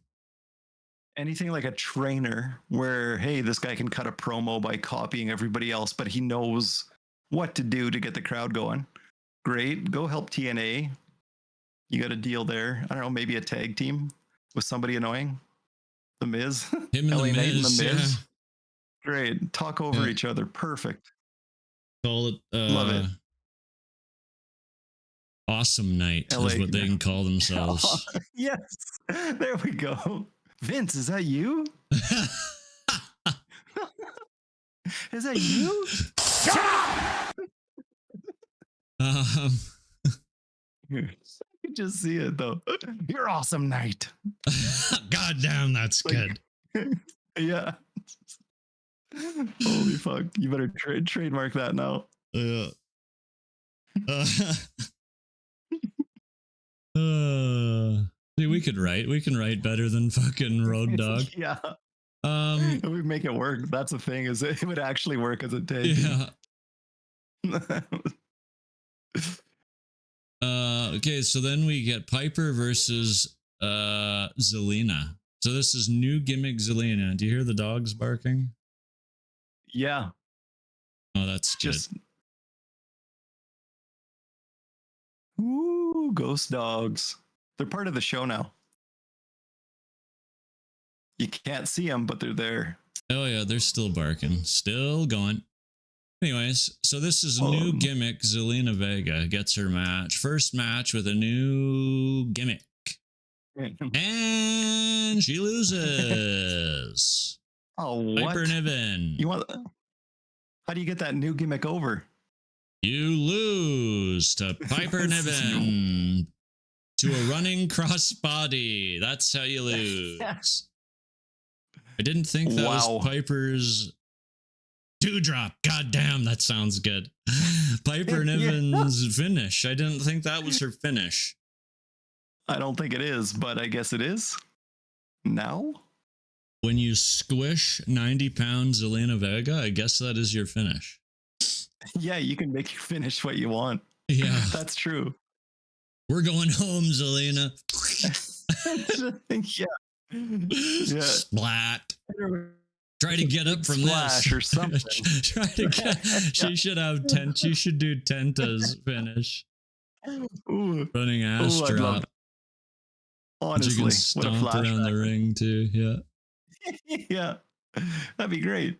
like a trainer where, hey, this guy can cut a promo by copying everybody else, but he knows what to do to get the crowd going. Great. Go help TNA. You got a deal there. I don't know, maybe a tag team with somebody annoying. The Miz. Him and LA the Knight and Miz. the Miz. Yeah. Great. Talk over each other. Perfect. Call it Love it. Awesome Night LA, is what they can call themselves. Yes. There we go. Vince, is that you? Is that you? um, I can just see it though. You're awesome, Night. God damn, that's Like, good. Yeah. Holy fuck. You better trademark that now. Yeah. See, we can write better than fucking Road Dogg. Yeah. We make it work. That's the thing, is it would actually work as a tag. Yeah. Okay, so then we get Piper versus Zelina. So this is new gimmick Zelina. Do you hear the dogs barking? Yeah. Oh, that's Just good. Ooh, ghost dogs. They're part of the show now. You can't see them, but they're there. Oh yeah, they're still barking, still going. Anyways, so this is a new gimmick. Zelina Vega gets her match, first match with a new gimmick, and she loses. Oh, what? Piper Niven. How do you get that new gimmick over? You lose to Piper Niven to a running crossbody. That's how you lose. I didn't think that was Piper's dewdrop. God damn, that sounds good. Piper Niven's finish. I didn't think that was her finish. I don't think it is, but I guess it is. Now? When you squish 90-pound Zelina Vega, I guess that is your finish. Yeah, you can make you finish what you want. Yeah. That's true. We're going home, Zelina. Yeah. Yeah. Splat. Try to get up from this or something. Try to get. She should have tent. She should do Tenta's finish. Ooh. Running ass drop. Honestly, you can stomp around the ring too. Yeah. Yeah, that'd be great.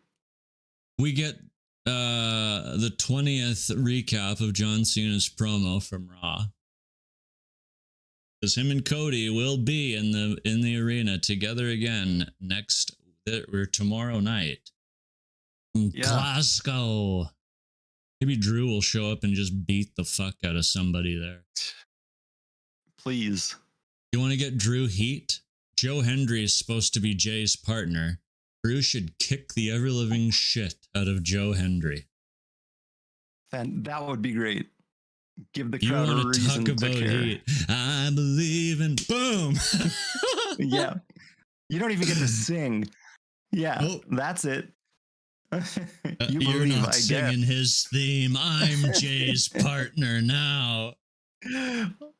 We get the 20th recap of John Cena's promo from Raw. Because him and Cody will be in the arena together again tomorrow night in Glasgow. Maybe Drew will show up and just beat the fuck out of somebody there. Please. You want to get Drew heat? Joe Hendry is supposed to be Jay's partner. Drew should kick the ever living shit out of Joe Hendry. And that would be great. Give the You crowd a want to reason talk to about care. heat? I believe in boom. Yeah. You don't even get to sing. Yeah, Nope. that's it. You You're believe, not I singing guess. his theme. I'm Jay's partner now.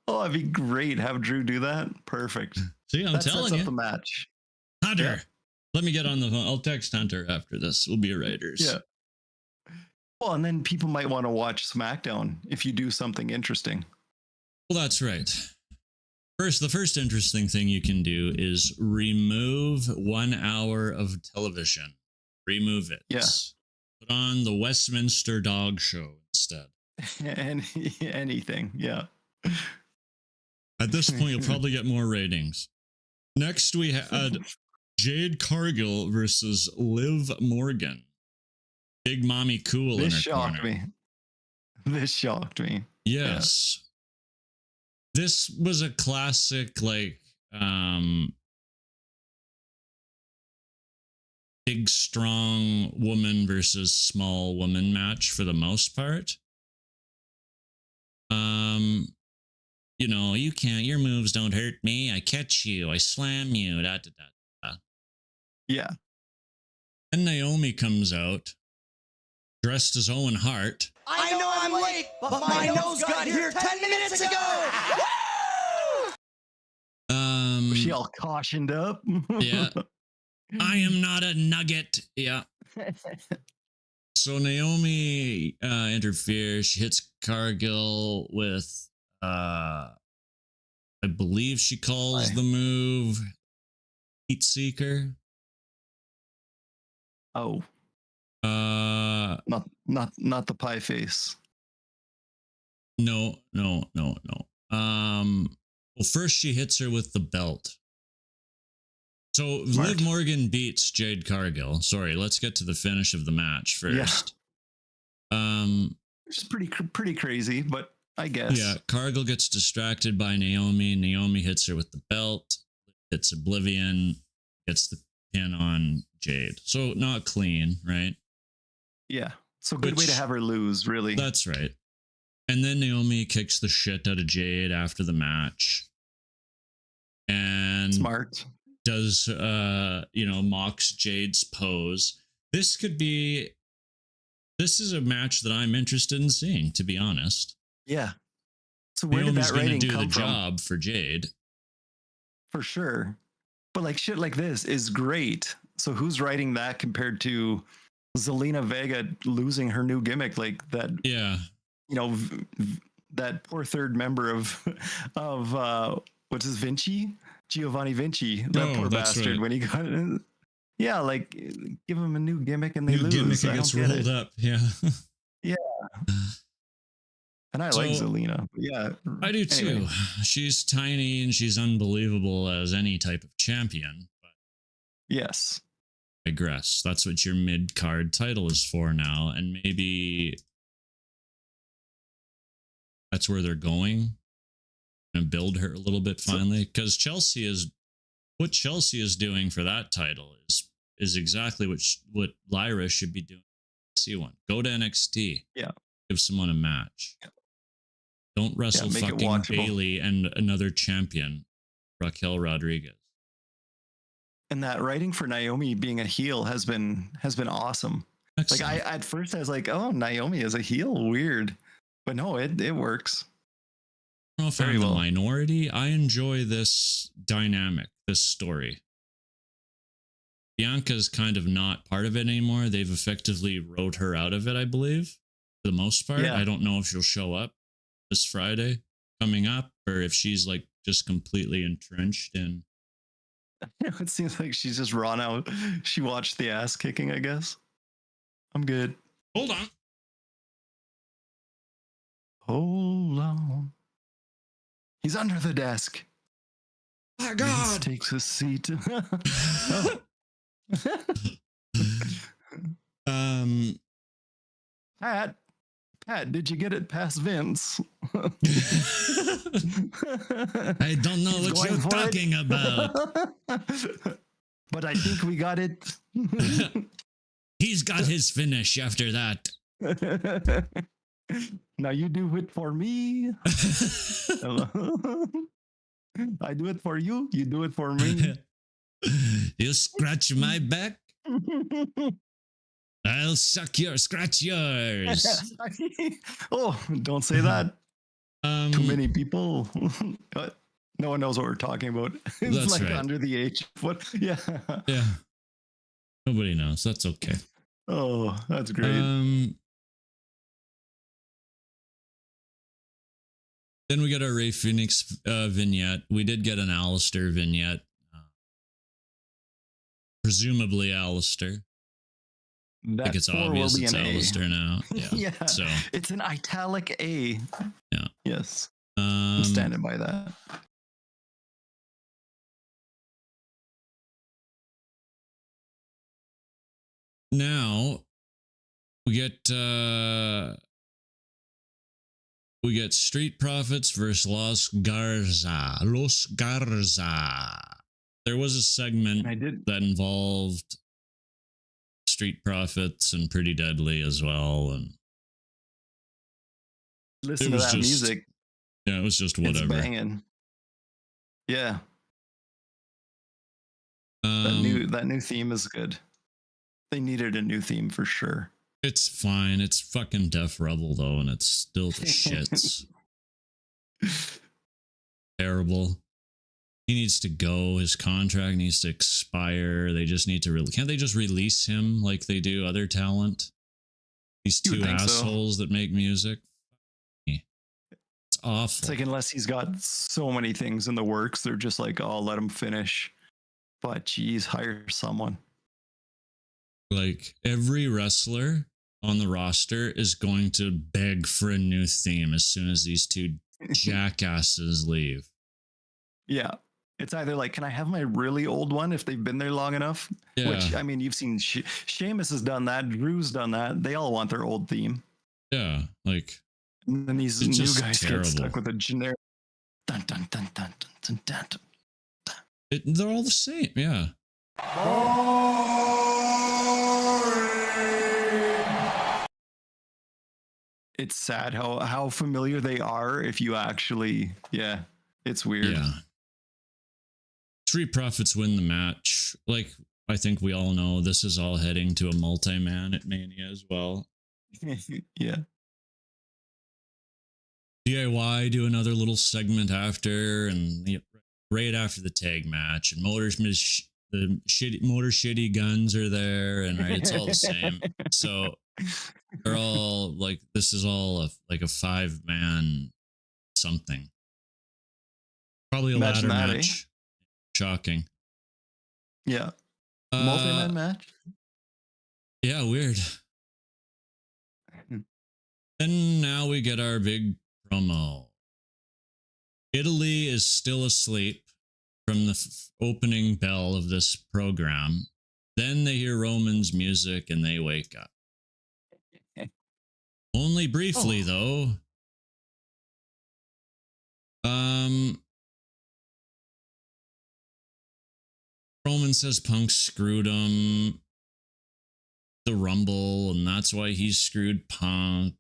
Oh, that'd be great. Have Drew do that. Perfect. See, I'm That telling sets up you. the match. Hunter. Yeah. Let me get on the phone. I'll text Hunter after this. We'll be writers. Yeah. Well, and then people might want to watch SmackDown if you do something interesting. Well, that's right. The first interesting thing you can do is remove 1 hour of television. Remove it. Yeah. Put on the Westminster Dog Show instead. And anything. Yeah. At this point, you'll probably get more ratings. Next, we had Jade Cargill versus Liv Morgan. Big Mommy Cool in This her shocked corner. me. This shocked me. Yes. This was a classic, like, big, strong woman versus small woman match for the most part. You know, you can't, your moves don't hurt me. I catch you, I slam you, da da da. Yeah. And Naomi comes out dressed as Owen Hart. I know I'm late, but my nose got here 10 minutes ago. Was she all cautioned up? Yeah. I am not a nugget. Yeah. So Naomi interferes. She hits Cargill with, I believe she calls the move Heat Seeker. Oh, not the pie face. No. Well, first she hits her with the belt. So Smart. Liv Morgan beats Jade Cargill. Sorry, let's get to the finish of the match first. Which is pretty crazy, but I guess. Yeah, Cargill gets distracted by Naomi. Naomi hits her with the belt. Hits Oblivion. Gets the pin on Jade. So not clean, right? Yeah. So good way to have her lose, really. That's right. And then Naomi kicks the shit out of Jade after the match. And Smart. does mocks Jade's pose. This is a match that I'm interested in seeing, to be honest. Yeah. So where Naomi's did that rating do come the from? job for Jade. For sure. But like shit like this is great. So who's writing that compared to Zelina Vega losing her new gimmick like that? Yeah. You know, that poor third member of what's his Giovanni Vinci, that poor bastard right. when he got in. Yeah, like give him a new gimmick and they New lose. gimmick I gets don't get rolled it. up. Yeah. And I like Zelina. But yeah. I do too. Anyway. She's tiny and she's unbelievable as any type of champion. But Yes. I digress. That's what your mid-card title is for now. And maybe that's where they're going and build her a little bit finally. Because Chelsea is doing for that title is exactly what Lyra should be doing. C1. Go to NXT. Yeah. Give someone a match. Yeah. Don't wrestle make it fucking watchable. Bailey and another champion, Raquel Rodriguez. And that writing for Naomi being a heel has been awesome. Excellent. Like at first I was like, oh, Naomi is a heel, weird. But no, it works. I don't know if Very I'm well. the minority. I enjoy this dynamic, this story. Bianca's kind of not part of it anymore. They've effectively wrote her out of it, I believe, for the most part. Yeah. I don't know if she'll show up this Friday coming up or if she's like just completely entrenched in. It seems like she's just run out. She watched the ass kicking, I guess. I'm good. Hold on. Hold on. He's under the desk. My Vince takes a seat. Oh. Pat, did you get it past Vince? I don't know He's what going you're for it. talking about. but I think we got it. He's got his finish after that. Now you do it for me. I do it for you. You do it for me. You scratch my back, I'll scratch yours. Oh, don't say that. Too many people. What? No one knows what we're talking about. It's That's like right. under the age. What? Yeah. Yeah. Nobody knows. That's okay. Oh, that's great. Then we got our Ray Phoenix vignette. We did get an Alistair vignette. Presumably Alistair. I think it's obvious it's Alistair now. Yeah. Yeah. So it's an italic A. Yeah. Yes. I'm standing by that. Now we get Street Profits versus Los Garza. Los Garza. There was a segment that involved Street Profits and Pretty Deadly as well, and listen to that music. Yeah, it was just whatever. It's banging. Yeah. That new theme is good. They needed a new theme for sure. It's fine. It's fucking Def Rebel though, and it's still the shits. Terrible. He needs to go. His contract needs to expire. They just need to can't they just release him like they do other talent? These two assholes that make music. It's awful. It's like unless he's got so many things in the works, they're just like, oh, let him finish. But geez, hire someone. Like every wrestler on the roster is going to beg for a new theme as soon as these two jackasses leave. Yeah. It's either like, can I have my really old one if they've been there long enough? Yeah. Which, I mean, you've seen Sheamus has done that. Drew's done that. They all want their old theme. Yeah. Like, and then these new guys get stuck with a generic dun dun dun dun dun dun dun. They're all the same. Yeah. It's sad how familiar they are if you actually, yeah, it's weird. Yeah. Street Profits win the match. Like, I think we all know this is all heading to a multi-man at Mania as well. Yeah. DIY do another little segment after, and right after the tag match, and Motor Shitty Guns are there, and right, it's all the same. So they're all like, this is all like a 5-man something. Probably a ladder match. Shocking. Yeah. Multi-man match? Yeah, weird. And now we get our big promo. Italy is still asleep from the opening bell of this program. Then they hear Roman's music and they wake up. Only briefly, though. Roman says Punk screwed him. The Rumble, and that's why he screwed Punk.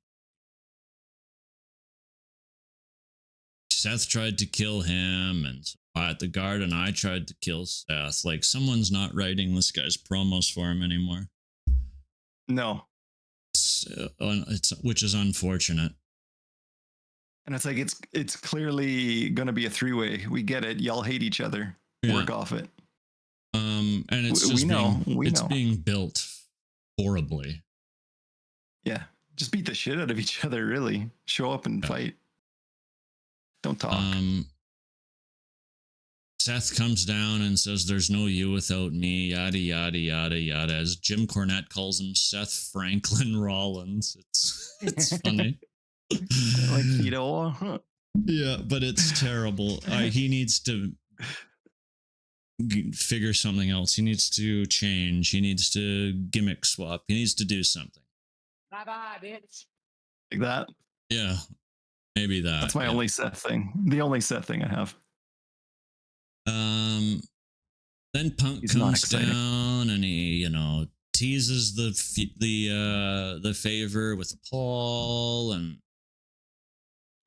Seth tried to kill him, and at the Garden, I tried to kill Seth. Like, someone's not writing this guy's promos for him anymore. No. It's which is unfortunate. And it's like, it's clearly going to be a 3-way. We get it. Y'all hate each other. Yeah. Work off it. And it's just being built horribly. Yeah. Just beat the shit out of each other, really. Show up and fight. Don't talk. Seth comes down and says, "There's no you without me," yada, yada, yada, yada. As Jim Cornette calls him Seth Franklin Rollins. It's funny. Like, you know. Yeah, but it's terrible. He needs to figure something else. He needs to change. He needs to gimmick swap. He needs to do something. Bye-bye, bitch. Like that? Yeah. Maybe that. That's my only Seth thing. The only Seth thing I have. Then Punk He's not comes exciting. down and he, teases the favor with Paul, and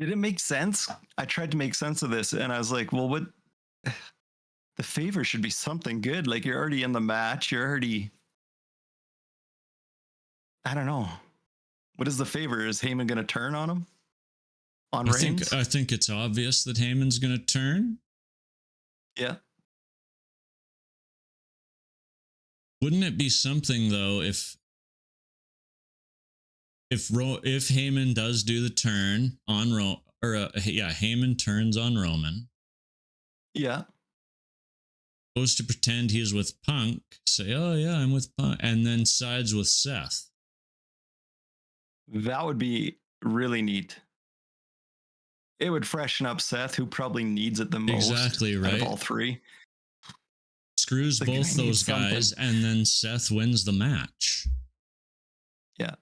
Did it make sense? I tried to make sense of this, and I was like, well, what? The favor should be something good. Like, you're already in the match. You're already. I don't know. What is the favor? Is Heyman going to turn on him? On Reigns? I think it's obvious that Heyman's going to turn. Yeah. Wouldn't it be something though if Heyman does do the turn on Heyman turns on Roman, Yeah. goes to pretend he is with Punk, say, "Oh yeah, I'm with Punk," and then sides with Seth. That would be really neat. It would freshen up Seth, who probably needs it the most. Exactly, Out right? of all three. Screws The guy both needs those something. guys, and then Seth wins the match. Yeah.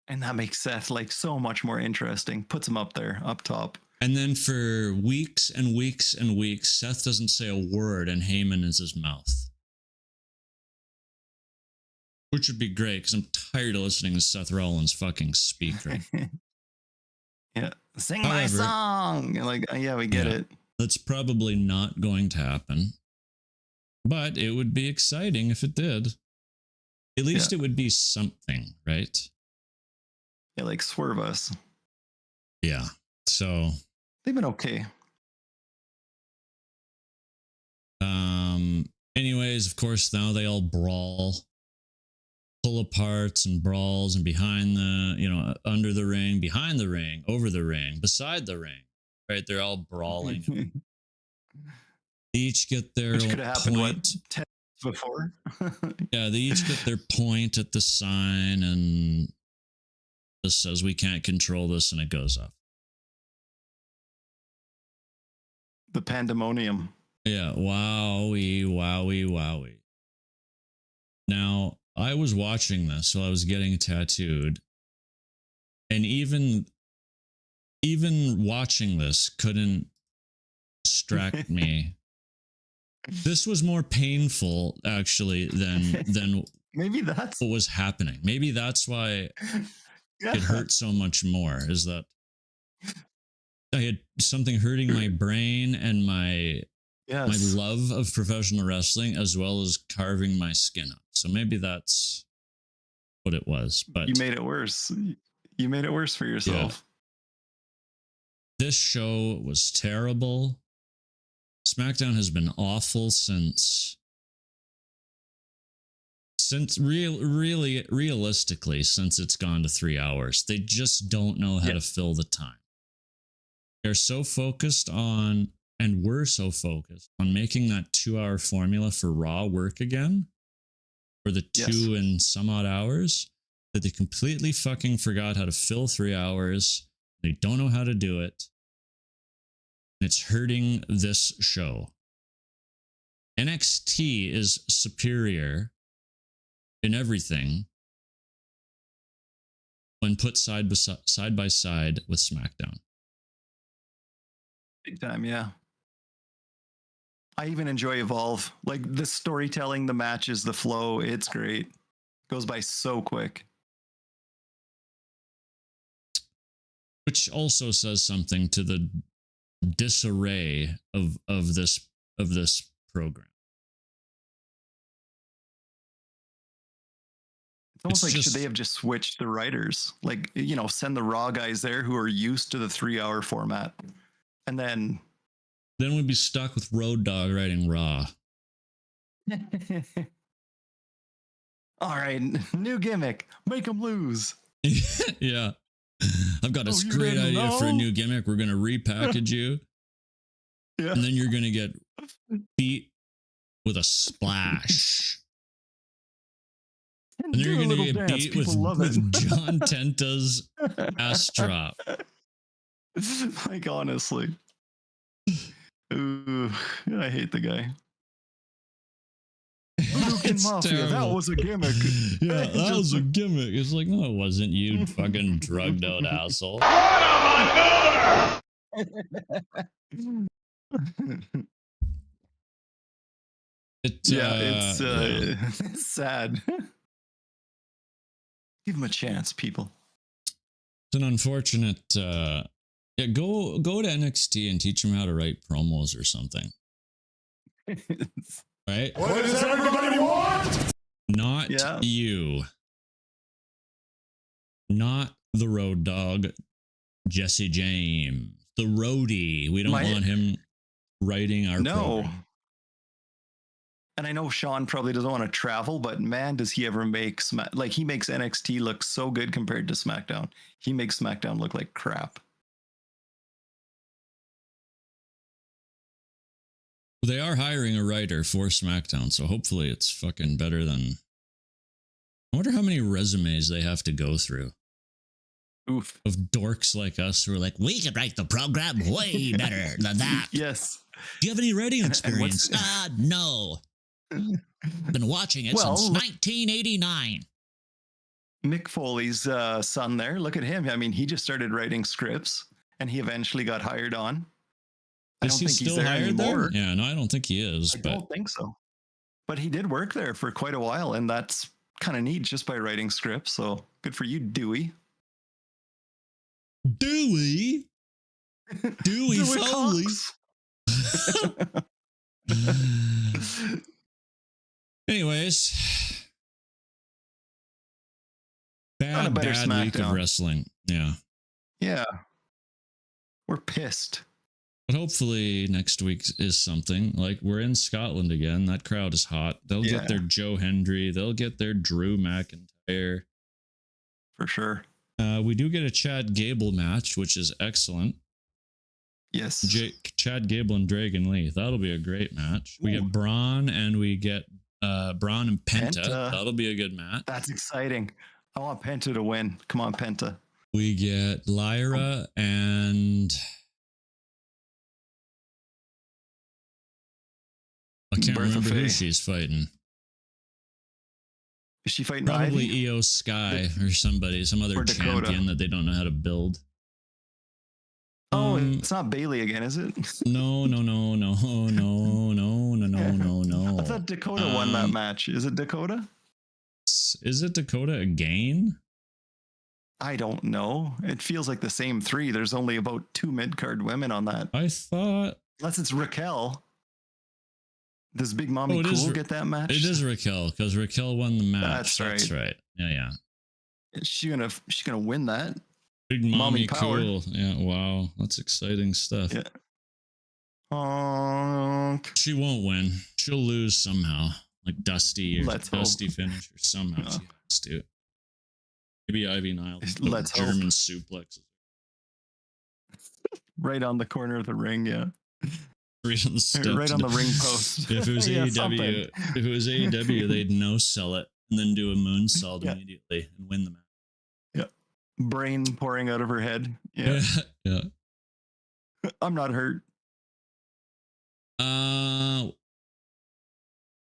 And that makes Seth like so much more interesting. Puts him up there, up top. And then for weeks and weeks and weeks, Seth doesn't say a word and Heyman is his mouth. Which would be great because I'm tired of listening to Seth Rollins fucking speak. Right? Yeah. Sing my However- song. And like, yeah, we get Yeah. it. That's probably not going to happen. But it would be exciting if it did. At least it would be something, right? Yeah, like swerve us. Yeah. So, They've been okay. anyways, of course, now they all brawl, pull aparts and brawls, and behind the, under the ring, behind the ring, over the ring, beside the ring, right? They're all brawling. They each get their Which could have happened, point. 10 minutes before? Yeah, they each get their point at the sign, and this says we can't control this, and it goes up. The pandemonium. Yeah, wowie. Now, I was watching this while I was getting tattooed, and even watching this couldn't distract me. This was more painful, actually, than Maybe that's what was happening. Maybe that's why it hurt so much more, is that I had something hurting my brain and my love of professional wrestling, as well as carving my skin up. So maybe that's what it was. But You made it worse. You made it worse for yourself. this show was terrible. SmackDown has been awful since realistically, since it's gone to 3 hours. They just don't know how to fill the time. They're so focused on, and we're so focused on making that 2-hour formula for Raw work again, for the 2 and some odd hours, that they completely fucking forgot how to fill 3 hours. They don't know how to do it. And it's hurting this show. NXT is superior in everything when put side by side with SmackDown. Big time, yeah. I even enjoy Evolve. Like the storytelling, the matches, the flow, it's great. Goes by so quick. Which also says something to the disarray of this program. It's almost It's like just- should they have just switched the writers? Like, send the Raw guys there who are used to the 3-hour format. And then we'd be stuck with Road Dogg writing Raw. all right, new gimmick. Make them lose. Yeah. I've got this Oh, you great didn't idea for a know? new gimmick. We're going to repackage you. Yeah. And then you're going to get beat with a splash. And then you're going to get beat with John Tenta's ass drop. Like, honestly. Ooh, I hate the guy. It's Mafia, that terrible. was a gimmick. Yeah, that was a gimmick. It's like, no, it wasn't, you fucking drugged out asshole. It's sad. Give him a chance, people. It's an unfortunate. Yeah, go to NXT and teach them how to write promos or something. Right? What does everybody want? Not Yeah. you. Not the Road Dogg, Jesse James, the roadie. We don't want him writing our program. And I know Sean probably doesn't want to travel, but man, does he ever make he makes NXT look so good compared to SmackDown. He makes SmackDown look like crap. They are hiring a writer for SmackDown, so hopefully it's fucking better than. I wonder how many resumes they have to go through. Oof. Of dorks like us who are like, we could write the program way better than that. Yes. Do you have any writing experience? No. Been watching it since 1989. Mick Foley's son there. Look at him. I mean, he just started writing scripts and he eventually got hired on. I don't think he's there anymore. Yeah, no, I don't think he is. I don't think so. But he did work there for quite a while, and that's kind of neat just by writing scripts. So good for you, Dewey. Dewey Foley. Anyways, bad week of wrestling. Yeah. Yeah. We're pissed. But hopefully next week is something. Like, we're in Scotland again. That crowd is hot. They'll get their Joe Hendry. They'll get their Drew McIntyre. For sure. We do get a Chad Gable match, which is excellent. Yes. Chad Gable and Dragon Lee. That'll be a great match. We get Braun and we get Braun and Penta. That'll be a good match. That's exciting. I want Penta to win. Come on, Penta. We get Lyra and I can't remember who she's fighting. Is she fighting Probably Ivy? Io Sky or somebody, some other champion that they don't know how to build. Oh, it's not Bailey again, is it? No. I thought Dakota won that match. Is it Dakota? Is it Dakota again? I don't know. It feels like the same three. There's only about 2 mid-card women on that. I thought... Unless it's Raquel. Does Big Mommy Cool get that match? It is Raquel, because Raquel won the match. That's right. Yeah. Is she gonna win that? Big Mommy Cool. Yeah, wow. That's exciting stuff. Yeah. She won't win. She'll lose somehow. Like Dusty finish or somehow she has to. Maybe Ivy Nile. German suplex. Right on the corner of the ring, yeah. Right on the ring post. If it was AEW, they'd no sell it and then do a moonsault immediately and win the match. Yeah. Brain pouring out of her head. Yeah. Yeah. I'm not hurt.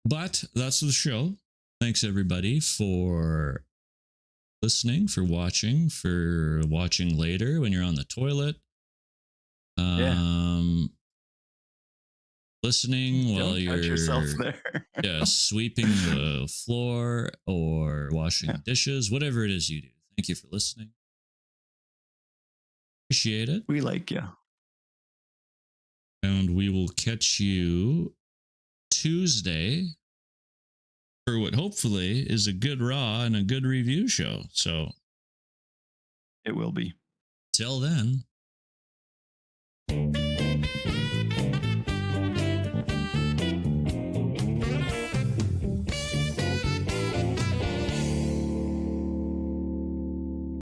But that's the show. Thanks everybody for listening, for watching later when you're on the toilet. Listening while you're sweeping the floor or washing dishes, whatever it is you do. Thank you for listening. Appreciate it. We like you. And we will catch you Tuesday for what hopefully is a good Raw and a good review show. So it will be. Till then.